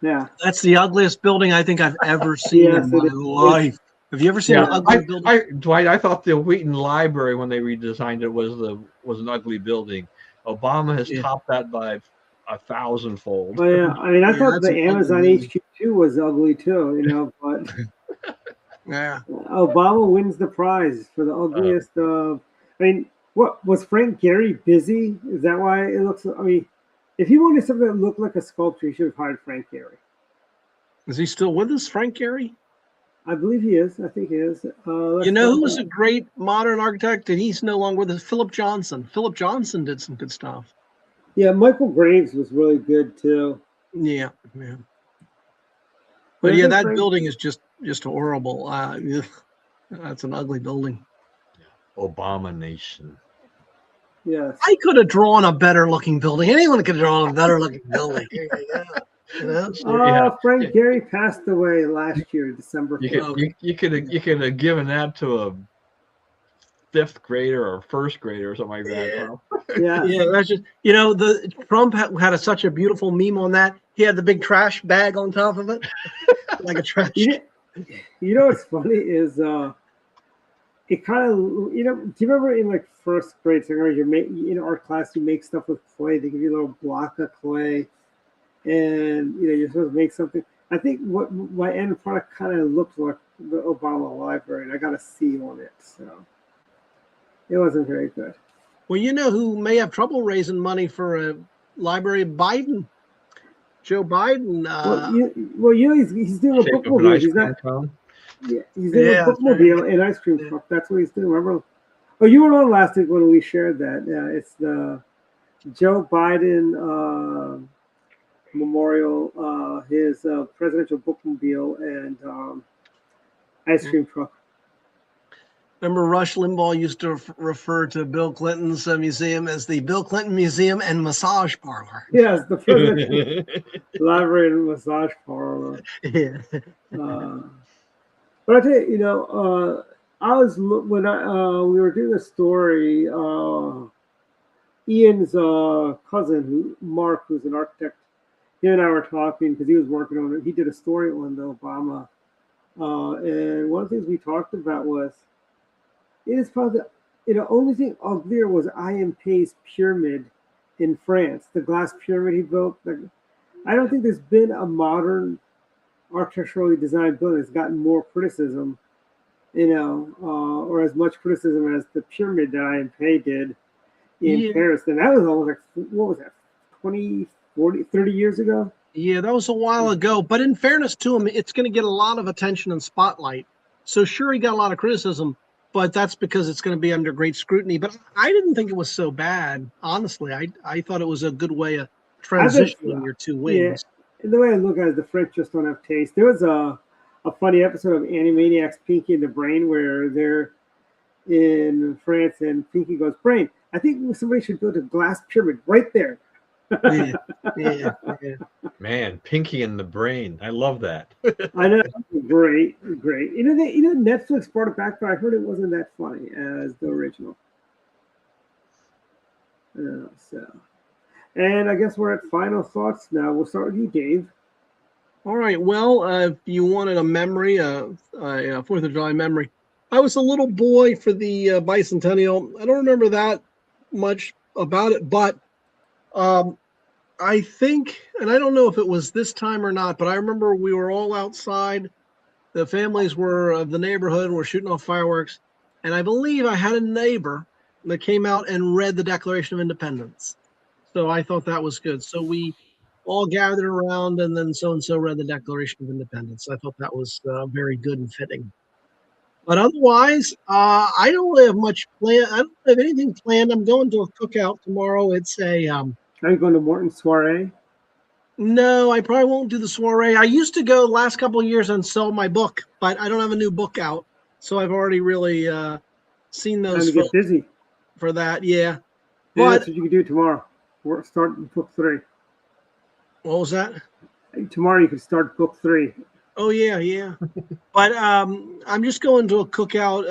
[SPEAKER 5] Yeah.
[SPEAKER 6] That's the ugliest building I think I've ever seen
[SPEAKER 5] Yes,
[SPEAKER 6] in my
[SPEAKER 5] it is.
[SPEAKER 6] life. Have you ever seen an ugly building?
[SPEAKER 7] Dwight, I thought the Wheaton Library when they redesigned it was an ugly building. Obama has topped that by 1,000-fold.
[SPEAKER 5] Oh, yeah. I mean, I thought
[SPEAKER 6] that's
[SPEAKER 5] the
[SPEAKER 6] an
[SPEAKER 5] Amazon
[SPEAKER 6] ugly
[SPEAKER 5] HQ2 was ugly too, but
[SPEAKER 6] Yeah.
[SPEAKER 5] Obama wins the prize for the ugliest. I mean, what was Frank Gehry busy? Is that why it looks? I mean, if he wanted something that looked like a sculpture, he should have hired Frank Gehry.
[SPEAKER 6] Is he still with us, Frank Gehry?
[SPEAKER 5] I believe he is. I think he is.
[SPEAKER 6] You know who was a great modern architect, and he's no longer with us? Philip Johnson. Philip Johnson did some good stuff.
[SPEAKER 5] Yeah, Michael Graves was really good too.
[SPEAKER 6] Yeah. But yeah, that building is just horrible. That's an ugly building.
[SPEAKER 7] Obama Nation.
[SPEAKER 5] Yes.
[SPEAKER 6] I could have drawn a better looking building. Anyone could have drawn a better looking building. Here you go. You know?
[SPEAKER 5] Frank Gehry passed away last year, December 5th.
[SPEAKER 7] You could have given that to a 5th grader or 1st grader or something like that.
[SPEAKER 5] Yeah.
[SPEAKER 6] That's just, the Trump had such a beautiful meme on that. He had the big trash bag on top of it, like a trash.
[SPEAKER 5] You know what's funny is it kind of do you remember in like 1st grade, 2nd grade, art class, you make stuff with clay. They give you a little block of clay, and you're supposed to make something. I think what my end product kind of looked like the Obama library, and I got a C on it, so it wasn't very good.
[SPEAKER 6] Well, you know who may have trouble raising money for a library? Biden. Joe Biden.
[SPEAKER 5] He's doing a bookmobile. He's not. Yeah, he's doing a bookmobile and ice cream truck. That's what he's doing. Remember? Oh, you were on last week when we shared that. Yeah, it's the Joe Biden memorial, his presidential bookmobile and ice cream truck.
[SPEAKER 6] Remember, Rush Limbaugh used to refer to Bill Clinton's museum as the Bill Clinton Museum and Massage Parlor.
[SPEAKER 5] Yes, the presidential library and massage parlor.
[SPEAKER 6] Yeah.
[SPEAKER 5] But I tell you, I was when we were doing a story. Ian's cousin, Mark, who's an architect, him and I were talking because he was working on it. He did a story on the Obama, and one of the things we talked about was it is probably only thing uglier was I M Pei's pyramid in France, the glass pyramid he built. I don't think there's been a modern architecturally designed building that's gotten more criticism, or as much criticism as the pyramid that I M Pei did in Paris. And that was almost like, what was that, 20, 40, 30 years ago?
[SPEAKER 6] Yeah, that was a while ago. But in fairness to him, it's going to get a lot of attention and spotlight. So sure, he got a lot of criticism, but that's because it's going to be under great scrutiny. But I didn't think it was so bad, honestly. I thought it was a good way of transitioning your two wings.
[SPEAKER 5] Yeah, and the way I look at it, the French just don't have taste. There was a funny episode of Animaniacs Pinky and the Brain where they're in France and Pinky goes, Brain, I think somebody should build a glass pyramid right there.
[SPEAKER 6] Yeah.
[SPEAKER 7] Man, Pinky and the Brain. I love that.
[SPEAKER 5] I know. Great. Netflix brought it back, but I heard it wasn't that funny as the original. And I guess we're at final thoughts now. We'll start with you, Dave.
[SPEAKER 6] All right. Well, if you wanted a memory, a 4th of July memory, I was a little boy for the bicentennial. I don't remember that much about it, but I think, and I don't know if it was this time or not, but I remember we were all outside. The families were of the neighborhood and were shooting off fireworks. And I believe I had a neighbor that came out and read the Declaration of Independence. So I thought that was good. So we all gathered around, and then so-and-so read the Declaration of Independence. I thought that was very good and fitting. But otherwise, I don't really have much planned. I don't have anything planned. I'm going to a cookout tomorrow. It's a...
[SPEAKER 5] Are you going to Morton's soiree?
[SPEAKER 6] No, I probably won't do the soiree. I used to go the last couple of years and sell my book, but I don't have a new book out. So I've already really seen those
[SPEAKER 5] Time to get busy
[SPEAKER 6] for that. Yeah.
[SPEAKER 5] But that's what you can do tomorrow. Start book 3.
[SPEAKER 6] What was that?
[SPEAKER 5] Tomorrow you can start book 3.
[SPEAKER 6] Oh, yeah. But I'm just going to a cookout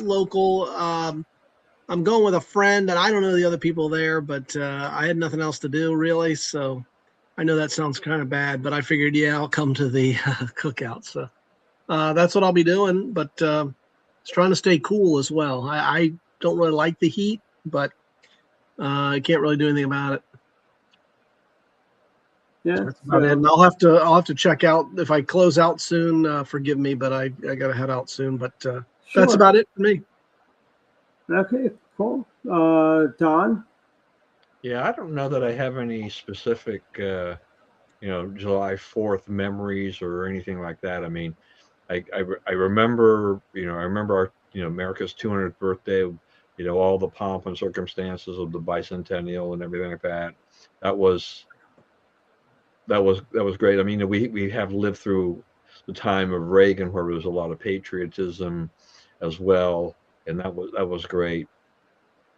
[SPEAKER 6] local. I'm going with a friend, and I don't know the other people there, but I had nothing else to do, really. So I know that sounds kind of bad, but I figured, I'll come to the cookout. So that's what I'll be doing, but it's trying to stay cool as well. I don't really like the heat, but I can't really do anything about it.
[SPEAKER 5] Yeah,
[SPEAKER 6] that's about it. And I'll have to check out if I close out soon. Forgive me, but I got to head out soon. But that's about it for me.
[SPEAKER 5] Okay, cool. Don?
[SPEAKER 7] Yeah, I don't know that I have any specific, July 4th memories or anything like that. I mean, I remember, I remember our, America's 200th birthday, all the pomp and circumstances of the bicentennial and everything like that. That was great. I mean, we have lived through the time of Reagan where there was a lot of patriotism as well, and that was great.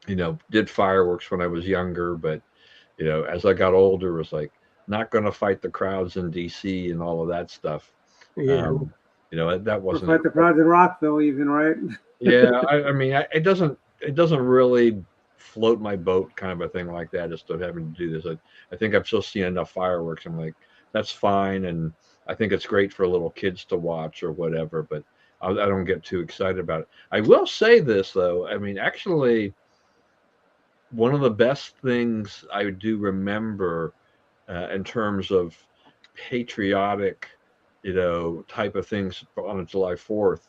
[SPEAKER 7] Did fireworks when I was younger, but as I got older, it was like not going to fight the crowds in DC and all of that stuff.
[SPEAKER 6] Yeah.
[SPEAKER 7] That wasn't
[SPEAKER 5] fight the crowds in Rockville, even, right?
[SPEAKER 7] Yeah, I mean, it doesn't really float my boat, kind of a thing like that, just of having to do this. I think I've still seen enough fireworks. I'm like, that's fine, and I think it's great for little kids to watch or whatever, but I don't get too excited about it. I will say this, though. I mean, actually, one of the best things I do remember in terms of patriotic, type of things on July 4th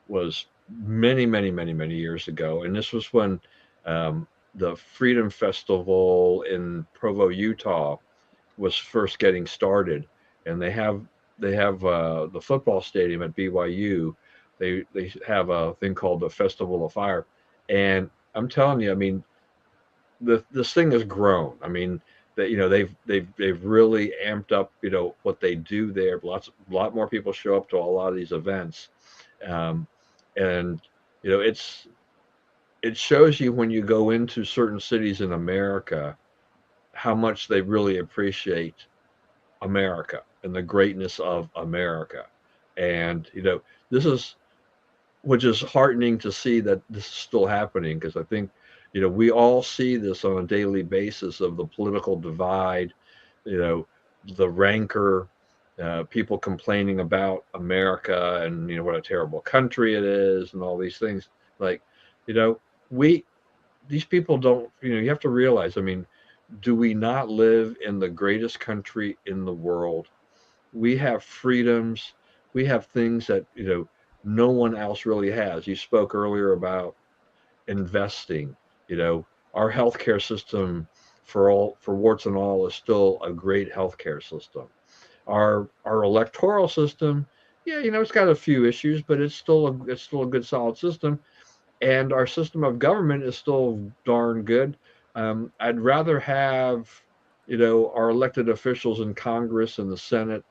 [SPEAKER 7] was many, many, many, many years ago. And this was when the Freedom Festival in Provo, Utah was first getting started. And they have the football stadium at BYU. They have a thing called the Festival of Fire. And I'm telling you, I mean, this thing has grown. I mean, that they've really amped up what they do there. A lot more people show up to a lot of these events, and it shows you when you go into certain cities in America how much they really appreciate America and the greatness of America. And this is, which is heartening to see that this is still happening, because I think we all see this on a daily basis of the political divide, the rancor, people complaining about America and what a terrible country it is and all these things. Like, you know, we these people don't. You have to realize. I mean, do we not live in the greatest country in the world? We have freedoms. We have things that no one else really has. You spoke earlier about investing. You know, our healthcare system, for warts and all, is still a great healthcare system. Our electoral system, yeah, it's got a few issues, but it's still a good solid system. And our system of government is still darn good. I'd rather have our elected officials in Congress and the Senate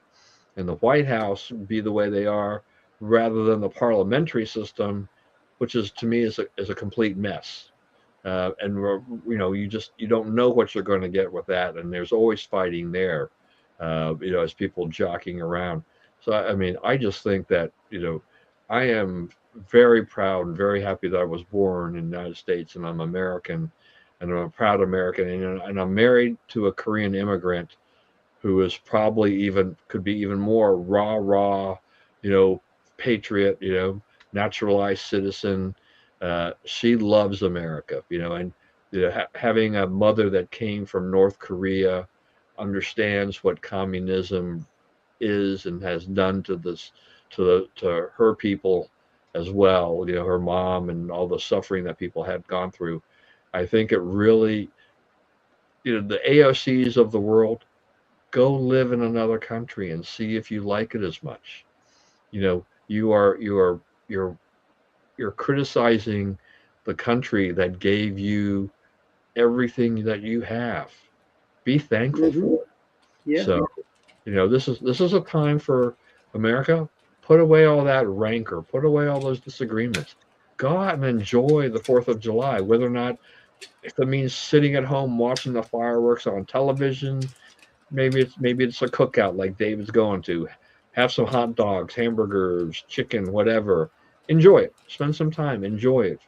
[SPEAKER 7] and the White House be the way they are, rather than the parliamentary system, which is, to me, is a complete mess. And you don't know what you're going to get with that, and there's always fighting there. As people jockeying around. So I mean, I just think that I am very proud and very happy that I was born in the United States and I'm American, and I'm a proud American, and I'm married to a Korean immigrant who is probably could be even more rah, patriot, naturalized citizen. She loves America, and having a mother that came from North Korea, understands what communism is and has done to this to her people as well. Her mom and all the suffering that people had gone through. I think it really, the AOCs of the world, go live in another country and see if you like it as much. You're criticizing the country that gave you everything that you have. Be thankful
[SPEAKER 5] Mm-hmm.
[SPEAKER 7] for it.
[SPEAKER 5] Yeah.
[SPEAKER 7] So, this is a time for America. Put away all that rancor. Put away all those disagreements. Go out and enjoy the 4th of July, whether or not, if it means sitting at home watching the fireworks on television. Maybe it's a cookout like David's going to. Have some hot dogs, hamburgers, chicken, whatever. Enjoy it. Spend some time. Enjoy it.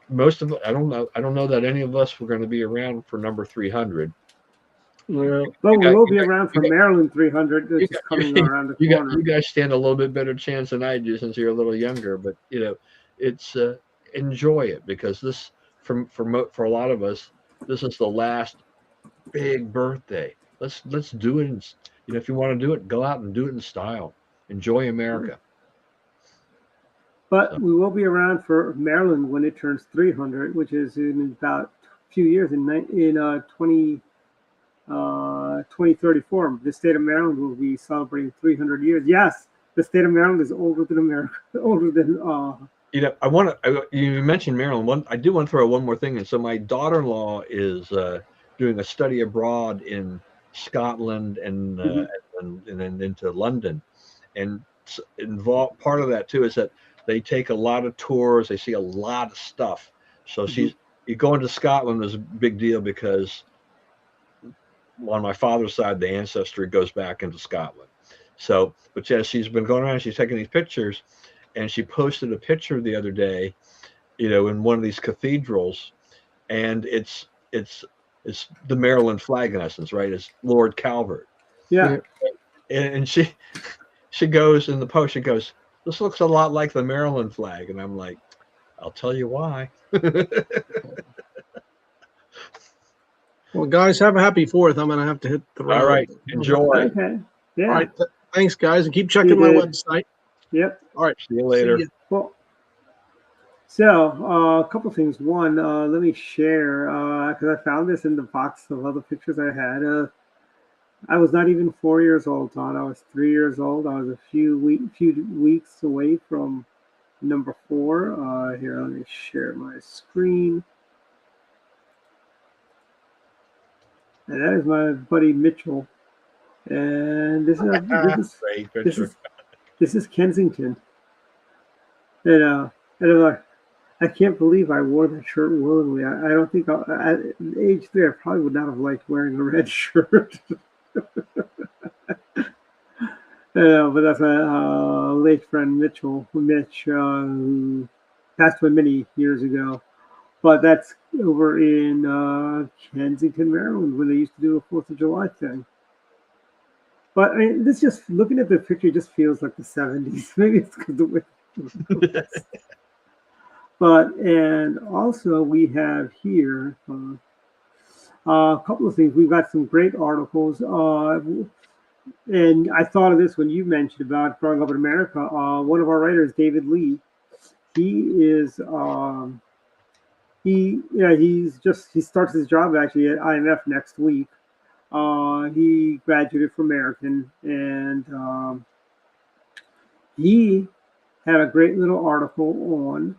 [SPEAKER 7] Most of I don't know that any of us were going to be around for number 300.
[SPEAKER 6] Well,
[SPEAKER 5] But
[SPEAKER 7] You
[SPEAKER 5] we
[SPEAKER 7] got,
[SPEAKER 5] will
[SPEAKER 7] you
[SPEAKER 5] be
[SPEAKER 7] got,
[SPEAKER 5] around for
[SPEAKER 7] you got,
[SPEAKER 5] Maryland 300,
[SPEAKER 7] you
[SPEAKER 5] which is
[SPEAKER 7] got,
[SPEAKER 5] coming
[SPEAKER 7] you,
[SPEAKER 5] around the
[SPEAKER 7] you got,
[SPEAKER 5] corner.
[SPEAKER 7] you guys stand a little bit better chance than I do, since you're a little younger. But it's enjoy it, because this, for a lot of us, this is the last big birthday. Let's do it. If you want to do it, go out and do it in style. Enjoy America.
[SPEAKER 5] But
[SPEAKER 7] So,
[SPEAKER 5] we will be around for Maryland when it turns 300, which is in about a few years, in 2034. The state of Maryland will be celebrating 300 years. Yes, the state of Maryland is older than America, older than.
[SPEAKER 7] I want to. You mentioned Maryland. I do want to throw one more thing in. So my daughter-in-law is doing a study abroad in Scotland and
[SPEAKER 5] Mhm.
[SPEAKER 7] and then into London, and involved part of that too is that they take a lot of tours. They see a lot of stuff. So you go into Scotland is a big deal, because on my father's side, the ancestry goes back into Scotland. So, but yeah, she's been going around. She's taking these pictures, and she posted a picture the other day, in one of these cathedrals, and it's the Maryland flag, in essence, right? It's Lord Calvert,
[SPEAKER 5] Yeah.
[SPEAKER 7] and she goes in the post. She goes, "This looks a lot like the Maryland flag," and I'm like, "I'll tell you why."
[SPEAKER 6] well, guys, have a happy 4th. I'm going to have to hit the road.
[SPEAKER 7] All right, enjoy.
[SPEAKER 5] Okay. Yeah.
[SPEAKER 6] All right. Thanks, guys. And keep
[SPEAKER 5] You
[SPEAKER 6] checking my
[SPEAKER 5] did.
[SPEAKER 6] website.
[SPEAKER 5] Yep.
[SPEAKER 6] All right.
[SPEAKER 7] See you later.
[SPEAKER 6] See ya.
[SPEAKER 5] Well, so a couple things. One, let me share, because I found this in the box of other pictures I had. I was not even 4 years old, Todd. I was 3 years old. I was a few weeks away from number 4. Here, let me share my screen. And that is my buddy Mitchell. And this
[SPEAKER 7] Great picture.
[SPEAKER 5] is Kensington. And I'm like, I can't believe I wore that shirt willingly. I don't think at age 3 I probably would not have liked wearing a red shirt. But that's my late friend Mitch, who passed away many years ago. but that's over in Kensington, Maryland, where they used to do a 4th of July thing. But I mean, this just looking at the picture, it just feels like the 70s. Maybe it's because the way. But and also we have here a couple of things. We've got some great articles. And I thought of this when you mentioned about growing up in America. One of our writers, David Lee, he is he starts his job actually at IMF next week. He graduated from American, and he had a great little article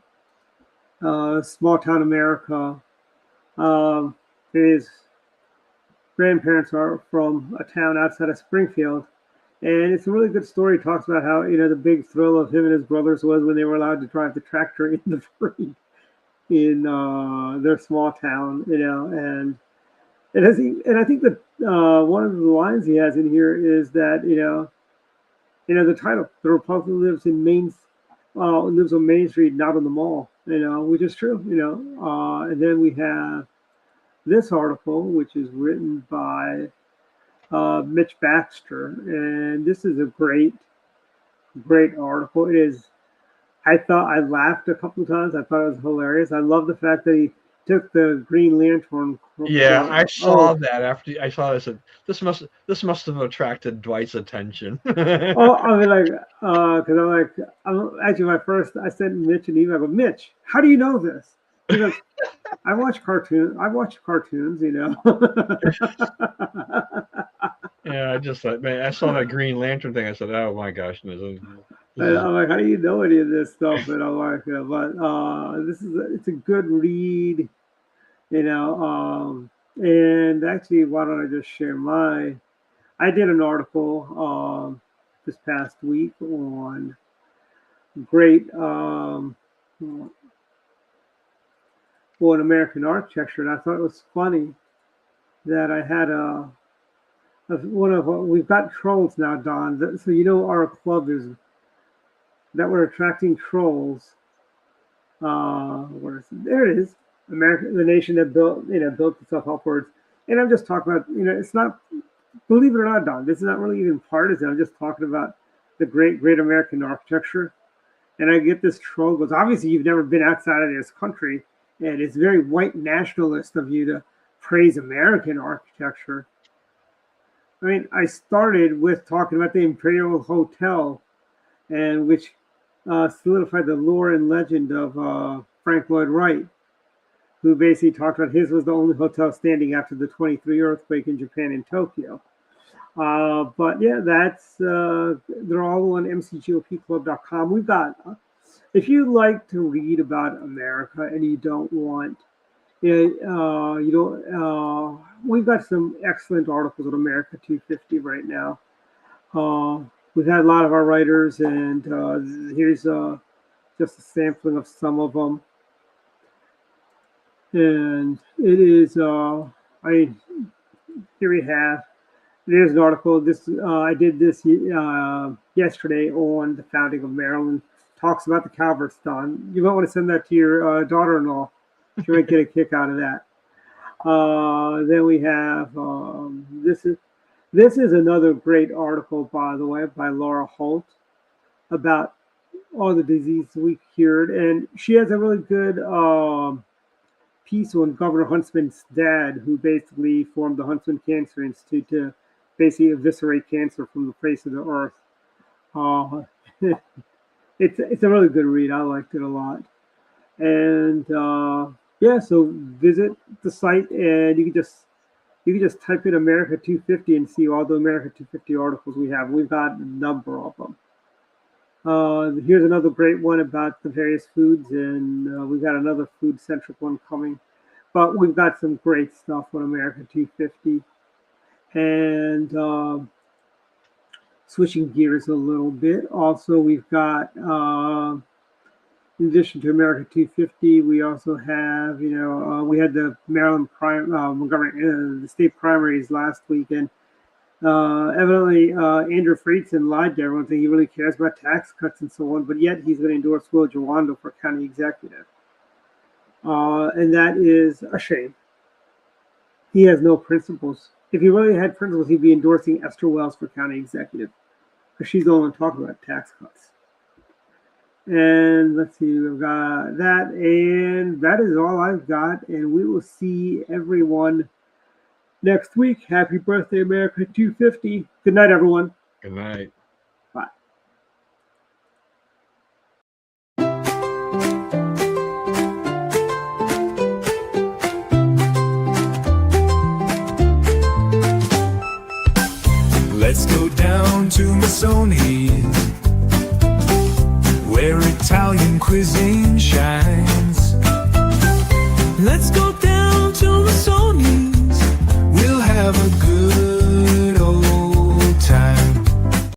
[SPEAKER 5] on small town America. His grandparents are from a town outside of Springfield, and it's a really good story. He talks about how the big thrill of him and his brothers was when they were allowed to drive the tractor in the free in their small town, and it has. And I think that one of the lines he has in here is that the title, "The Republican lives on Main Street, not on the mall," which is true, and then we have this article, which is written by Mitch Baxter, and this is a great article. It is. I laughed a couple of times. I thought it was hilarious. I love the fact that he took the Green Lantern.
[SPEAKER 7] Yeah, I saw that after I saw this. This must have attracted Dwight's attention.
[SPEAKER 5] Oh, I mean, because I sent Mitch an email. I go, Mitch, how do you know this? He goes, I watch cartoons.
[SPEAKER 7] Yeah, I just thought, man, I saw that Green Lantern thing. I said, oh my gosh,
[SPEAKER 5] I'm like, how do you know any of this stuff? And I'm like, but it's a good read, and actually, why don't I just share I did an article this past week on great on American architecture, and I thought it was funny that I had we've got trolls now, Don. So our club is that we're attracting trolls. There it is, America, the nation that built itself upwards. And I'm just talking about, it's not, believe it or not, Don, this is not really even partisan. I'm just talking about the great American architecture. And I get this troll goes, obviously you've never been outside of this country, and it's very white nationalist of you to praise American architecture. I mean, I started with talking about the Imperial Hotel, and which solidified the lore and legend of Frank Lloyd Wright, who basically talked about his was the only hotel standing after the 23 earthquake in Japan and Tokyo. But yeah, that's they're all on mcgopclub.com. We've got, if you like to read about America and you don't want, we've got some excellent articles on America 250 right now. We've had a lot of our writers, and here's just a sampling of some of them. And it is, here we have, there's an article. I did this yesterday on the founding of Maryland. Talks about the Calverts, Don. You might want to send that to your daughter-in-law. She might get a kick out of that. Then we have, this is another great article, by the way, by Laura Holt about all the diseases we cured. And she has a really good piece on Governor Huntsman's dad, who basically formed the Huntsman Cancer Institute to basically eviscerate cancer from the face of the earth. It's a really good read. I liked it a lot. And yeah, so visit the site, and you can just type in America 250 and see all the America 250 articles we have. We've got a number of them. Here's another great one about the various foods, and we've got another food-centric one coming. But we've got some great stuff on America 250. And switching gears a little bit, also we've got, in addition to America 250, we also have, we had the Maryland Montgomery, the state primaries last weekend. Evidently, Andrew Friedson lied to everyone, saying he really cares about tax cuts and so on, but yet he's going to endorse Will Jawando for county executive. and that is a shame. He has no principles. If he really had principles, he'd be endorsing Esther Wells for county executive, because she's the one talking about tax cuts. And let's see, we've got that, and that is all I've got. And we will see everyone next week. Happy birthday, America 250. Good night, everyone.
[SPEAKER 7] Good night.
[SPEAKER 5] Bye.
[SPEAKER 3] Let's go down to Missoni, where Italian cuisine shines.